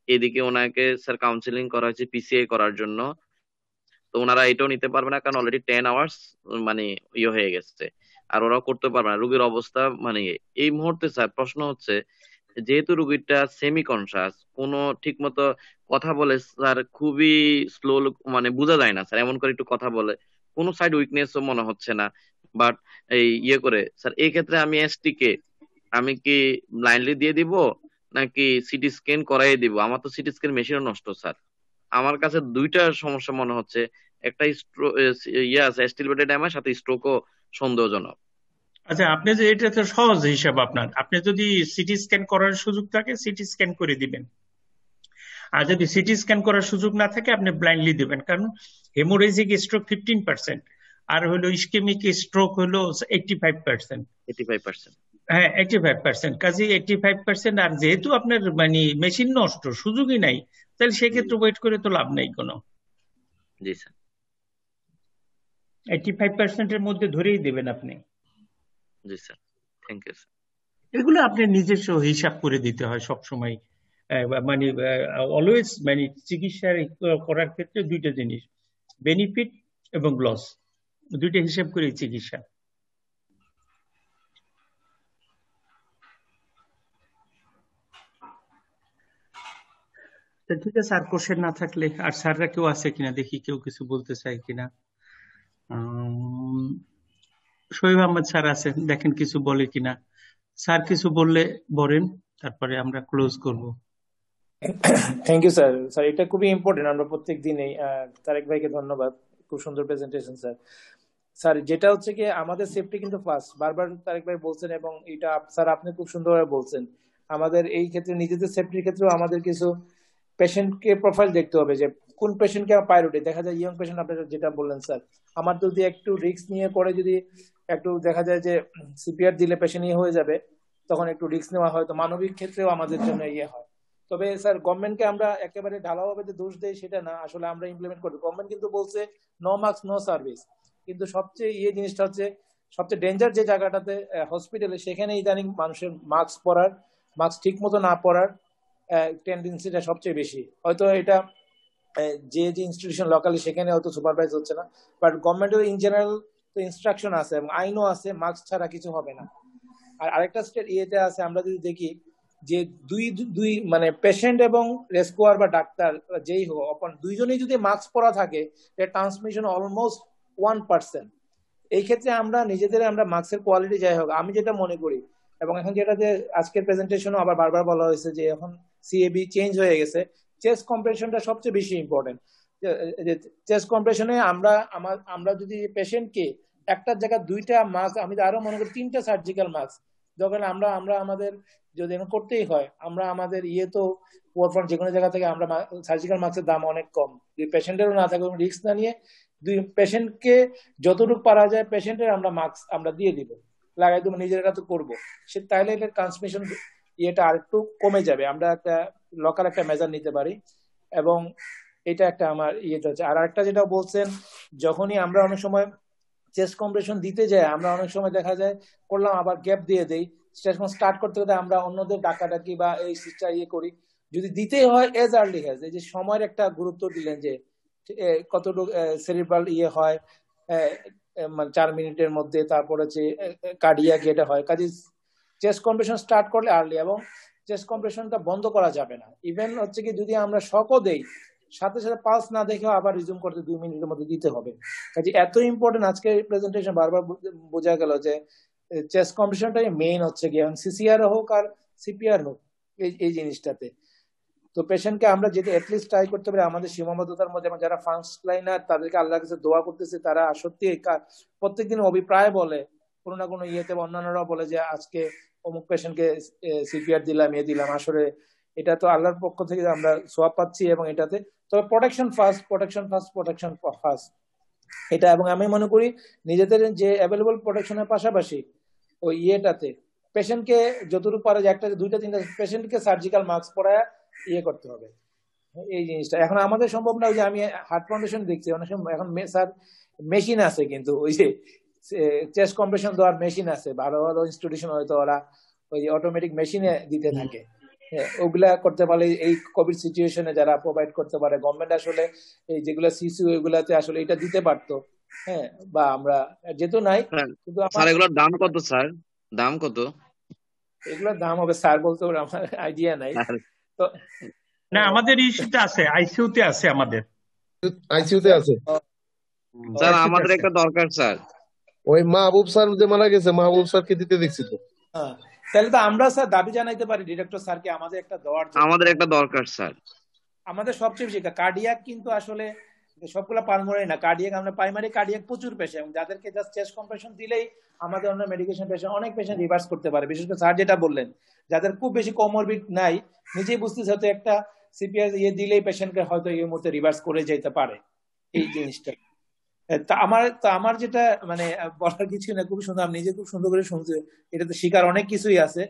এদিকে ওনাকে স্যার কাউন্সিলিং করা হয়েছে পিসিআই করার জন্য। তো ওনারা এটাও নিতে পারবে না, কারণ অলরেডি 10 আওয়ার্স মানে হয়ে গেছে, আর ওরাও করতে পারবে না। রোগীর অবস্থা মানে এই মুহূর্তে স্যার প্রশ্ন হচ্ছে, যেহেতু রোগীটা সেমি কনসাস, কোনো ঠিক মতো কথা বলে স্যার, খুবই স্লো, মানে বোঝা যায় না স্যার, এমন করে একটু কথা বলে, কোনো সাইড উইকনেসও মনে হচ্ছে না, বাট এই করে স্যার, এই ক্ষেত্রে আমি এসটি কে আমি কি ব্লাইন্ডলি দিয়ে দিব নাকি সিটি স্ক্যান করাই দিব? আমার তো সিটি স্ক্যান মেশিনও নষ্ট স্যার। আমার কাছে দুইটা সমস্যা মনে হচ্ছে, একটা স্টিল বেডেড এমআই, সাথে স্ট্রোকও সন্দেহজনক। আচ্ছা, আপনি যে এটা তো সহজ হিসাব আপনার, আপনি যদি সিটি স্ক্যান করার সুযোগ থাকে সিটি স্ক্যান করে দিবেন, আর যদি সিটি স্ক্যান করার সুযোগ না থাকে আপনি ব্লাইন্ডলি দিবেন, কারণ হেমোরেজিক স্ট্রোক 15% আর হলো ইসকেমিক স্ট্রোক হলো 85%। 85%। হ্যাঁ, 85%, কাজে 85%। আর যেহেতু আপনার মানে মেশিন নষ্ট, সুযোগই নাই, তাহলে সেক্ষেত্রে ওয়েট করে তো লাভ নেই কোনো। জি স্যার। 85% এর মধ্যে ধরেই দেবেন আপনি। জি স্যার, থ্যাংক ইউ স্যার। এগুলো আপনি নিজস্ব হিসাব করে দিতে হয় সবসময়। মানে অলওয়েজ মানে চিকিৎসা করার ক্ষেত্রে দুইটা জিনিস, বেনিফিট এবং লস, দুইটা হিসাব করে চিকিৎসা। ঠিক আছে, আর কোশ্চেন না থাকলে, আর স্যাররা কেউ আছে কিনা দেখি, কেউ কিছু বলতে চায় কিনা। শহীদ আহমদ স্যার আছেন, দেখেন কিছু বলে কিনা। স্যার কিছু বললে বলেন, তারপরে আমরা ক্লোজ করব। Thank you sir. স্যার এটা খুবই ইম্পর্টেন্ট, আমরা প্রত্যেক দিনেই। তারেক ভাইকে ধন্যবাদ, খুব সুন্দর প্রেজেন্টেশন স্যার। স্যার যেটা হচ্ছে কি, আমাদের সেফটি কিন্তু ফার্স্ট, বারবার তারেক ভাই বলছেন, এবং এটা স্যার আপনি খুব সুন্দরভাবে বলছেন। আমাদের এই ক্ষেত্রে নিজেদের সেফটির ক্ষেত্রেও আমাদের কিছু পেশেন্টকে প্রোফাইল দেখতে হবে, যে কোন পেশেন্টকে প্রায়োরিটি। দেখা যায় ইয়ং পেশেন্ট, আপনারা যেটা বললেন স্যার, আমার যদি একটু রিস্ক নিয়ে করে, যদি একটু দেখা যায় যে সিপিআর দিলে পেশেন্ট হয়ে যাবে, তখন একটু রিস্ক নেওয়া হয়, তো মানবিক ক্ষেত্রেও আমাদের জন্য হয়। তবে স্যার গভর্নমেন্টকে আমরা একেবারে ঢালাওভাবে যে দোষ দেই সেটা না, আসলে আমরা ইমপ্লিমেন্ট করি। গভর্নমেন্ট কিন্তু বলছে নো মাস্ক নো সার্ভিস, কিন্তু সবচেয়ে জিনিসটা হচ্ছে, সবচেয়ে ডেঞ্জার যে জায়গাটাতে হসপিটালে, সেখানে ইদানিং মানুষের মাস্ক ঠিক মতো না পরার টেন্ডেন্সিটা সবচেয়ে বেশি। হয়তো এটা যে ইনস্টিটিউশন লোকালি সেখানে হয়তো সুপারভাইজ হচ্ছে না, বাট গভর্নমেন্টের ইন জেনারেল তো ইনস্ট্রাকশন আছে এবং আইনও আছে, মাস্ক ছাড়া কিছু হবে না। আর আরেকটা স্টেট আছে, আমরা যদি দেখি যে দুই মানে পেশেন্ট এবং রেস্কুয়ার বা ডাক্তার যেই হোক, দুইজনেই যদি মাস্ক পরা থাকে, ট্রান্সমিশন অলমোস্ট 1%। এই ক্ষেত্রে আমরা নিজেদের মাস্কের কোয়ালিটি যাই হোক, আমি যেটা মনে করি, এবং এখন যেটা যে আজকের প্রেজেন্টেশনও আবার বারবার বলা হয়েছে যে এখন সিএবি চেঞ্জ হয়ে গেছে, চেস্ট কম্প্রেশনটা সবচেয়ে বেশি ইম্পর্টেন্ট। চেস্ট কম্প্রেশনে আমরা যদি পেশেন্টকে একটার জায়গায় দুইটা মাস্ক, আমি আরো মনে করি 3টা সার্জিক্যাল মাস্ক, যখন আমরা আমাদের যদি এখন করতেই হয়, আমরা আমাদের তো যে কোনো জায়গা থেকে আমরা সার্জিক্যাল মাস্কের দাম অনেক কম, পেশেন্টেরও না থাকে, রিস্ক না নিয়ে দুই পেশেন্টকে যতটুকু পারা যায় পেশেন্টের মাস্ক আমরা দিয়ে দিব, লাগাই দেবো, নিজেরা তো করবো, সে তাহলে এটা ট্রান্সমিশন আরেকটু কমে যাবে। আমরা একটা লোকাল একটা মেজার নিতে পারি, এবং এটা একটা আমার হচ্ছে। আর একটা যেটা বলছেন, যখনই আমরা অনেক সময় চেস্ট কম্প্রেশন দিতে যাই, আমরা অনেক সময় দেখা যায় করলাম, আবার গ্যাপ দিয়ে দেই, স্টার্ট করতে করতে আমরা অন্যদের ডাকাডাকি বা এই সিস্টার করি। যদি দিতে হয় এজ আর্লি হ্যাজ, এই যে সময়ের একটা গুরুত্ব দিলেন, যে কতটুকু সেরিব্রাল হয়, মানে 4 মিনিটের মধ্যে, তারপরে হচ্ছে কার্ডিয়াক এটা হয়। কাজে চেস্ট কম্প্রেশন স্টার্ট করলে আর্লি, এবং চেস্ট কম্প্রেশনটা বন্ধ করা যাবে না। ইভেন হচ্ছে কি, যদি আমরা শকও দেই, সাথে সাথে পালস না দেখেও আবার রিজুম করতে 2 মিনিটের মধ্যে দিতে হবে। কাজে এত ইম্পর্টেন্ট, আজকে প্রেজেন্টেশন বারবার বোঝা গেল যে চেস্ট কম্প্রেশনটাই মেইন হচ্ছে কি, সিসিআর হোক আর সিপিআর হোক, এই জিনিসটাতে। তো পেশেন্টকে আমরা যেটা এটলিস্ট ট্রাই করতে পারি আমাদের সীমাবদ্ধতার মধ্যে, এবং যারা ফার্স্ট লাইনার তাদেরকে আল্লাহর কাছে দোয়া করতেছে, তারা সত্যি প্রত্যেকদিন অভিপ্রায় বলে, কোনো না কোনো অন্যান্যরাও বলে যে আজকে অমুক পেশেন্টকে সিপিআর দিলাম, দিলাম। আসলে এটা তো আল্লাহর পক্ষ থেকে আমরা সোয়াব পাচ্ছি, এবং এটাতে তবে প্রোটেকশন ফার্স্ট এটা। এবং আমি মনে করি নিজেদের যে অ্যাভেলেবল প্রোটেকশনের পাশাপাশি ওই পেশেন্টকে যতটুকু পারে, যে একটা 2টা 3টা পেশেন্টকে সার্জিক্যাল মাস্ক পরায় করতে হবে। এই জিনিসটা এখন আমাদের সম্ভব না। ওই যে আমি হার্ট ফাউন্ডেশন দেখছি অনেক সময়, এখন স্যার মেশিন আছে, কিন্তু ওই যে চেস্ট কম্প্রেশন দেওয়ার মেশিন আছে, ভালো ভালো ইনস্টিটিউশন হয়তো ওরা ওই যে অটোমেটিক মেশিনে দিতে থাকে। ওগুলা করতে পারলে, এই কোভিড সিচুয়েশনে যারা প্রোভাইড করতে পারে, গভর্নমেন্ট আসলে এই যেগুলো সিসিউ এগুলাতে আসলে এটা দিতে পারতো। বা আমরা যেহেতু নাই, কিন্তু স্যার এগুলোর দাম কত স্যার? দাম কত? এগুলোর দাম হবে স্যার বলতে পারে, আমার আইডিয়া নাই। তো না, আমাদের ইস্যুতে আছে, আইসিইউতে আছে, আমাদের আইসিইউতে আছে স্যার। আমাদের একটা দরকার স্যার। ওই মাহবুব স্যার যে মারা গেছে, মাহবুব স্যারকে দিতে দেখছি তো। হ্যাঁ, তাহলে তো আমরা স্যার দাবি জানাইতে পারি ডিরেক্টর স্যারকে আমাদের একটা দেওয়ার জন্য। আমাদের একটা দরকার স্যার। আমাদের সবচেয়ে বেশি কার্ডিয়াক কিন্তু আসলে সবগুলা পালমোনারি না, কার্ডিয়াক আমরা প্রাইমারি কার্ডিয়াক প্রচুর পেশেন্ট, এবং যাদেরকে জাস্ট চেস্ট কম্প্রেশন দিলেই আমাদের অন্য মেডিকেশন পেশেন্ট অনেক পেশেন্ট রিভার্স করতে পারে। বিশেষ করে স্যার যেটা বললেন, যাদের খুব বেশি কোমরবিড নাই, নিজেই বুঝতেছে হয়তো একটা সিপিআর দিলেই পেশেন্টকে হয়তো এই মুহূর্তে রিভার্স করে যেতে পারে এই জিনিসটা। আমার যেটা মানে বলার কিছু না, খুব সুন্দর, আমি নিজে খুব সুন্দর করে শুনছি, এটাতে শিকার অনেক কিছুই আছে।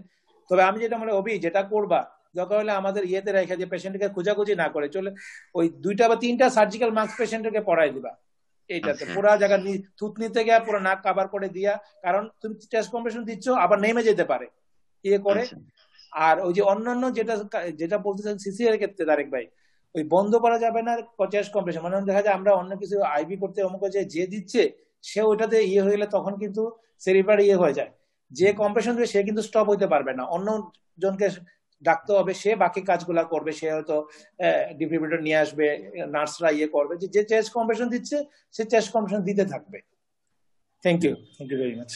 তবে আমি যেটা মানে যেটা করবা দরকার হলে আমাদের ইয়েতে রেখে যে পেশেন্টকে খোঁজাখুঁজি না করে চলে ওই 2টা বা 3টা সার্জিক্যাল মাস্ক পেশেন্টকে পড়াই দিবা, এইটাতে পুরা জায়গা থুতনিতে গিয়ে পুরো নাক কাভার করে দিয়া, কারণ তুমি চেস্ট কম্প্রেশন দিচ্ছ আবার নেমে যেতে পারে ইয়ে করে। আর ওই যে অন্যান্য যেটা বলতেছেন সিসিআর এর ক্ষেত্রে তারেক ভাই, ওই বন্ধ করা যাবে না চেস্ট কম্প্রেশন, মানে দেখা যায় আমরা অন্য কিছু আইভি করতে অমুক যে দিচ্ছে সে ওইটাতে ইয়ে হয়ে গেলে তখন কিন্তু সেরিব্রাল ইয়ে হয়ে যায়, যে কম্প্রেশন দিয়ে সে কিন্তু স্টপ হইতে পারবে না, অন্য জনকে ডাকতে হবে, সে বাকি কাজগুলা করবে, সে হয়তো ডিফিব্রিলেটর নিয়ে আসবে, নার্সরা ইয়ে করবে, যে চেস্ট কম্প্রেশন দিচ্ছে সে চেস্ট কম্প্রেশন দিতে থাকবে। Thank you very much.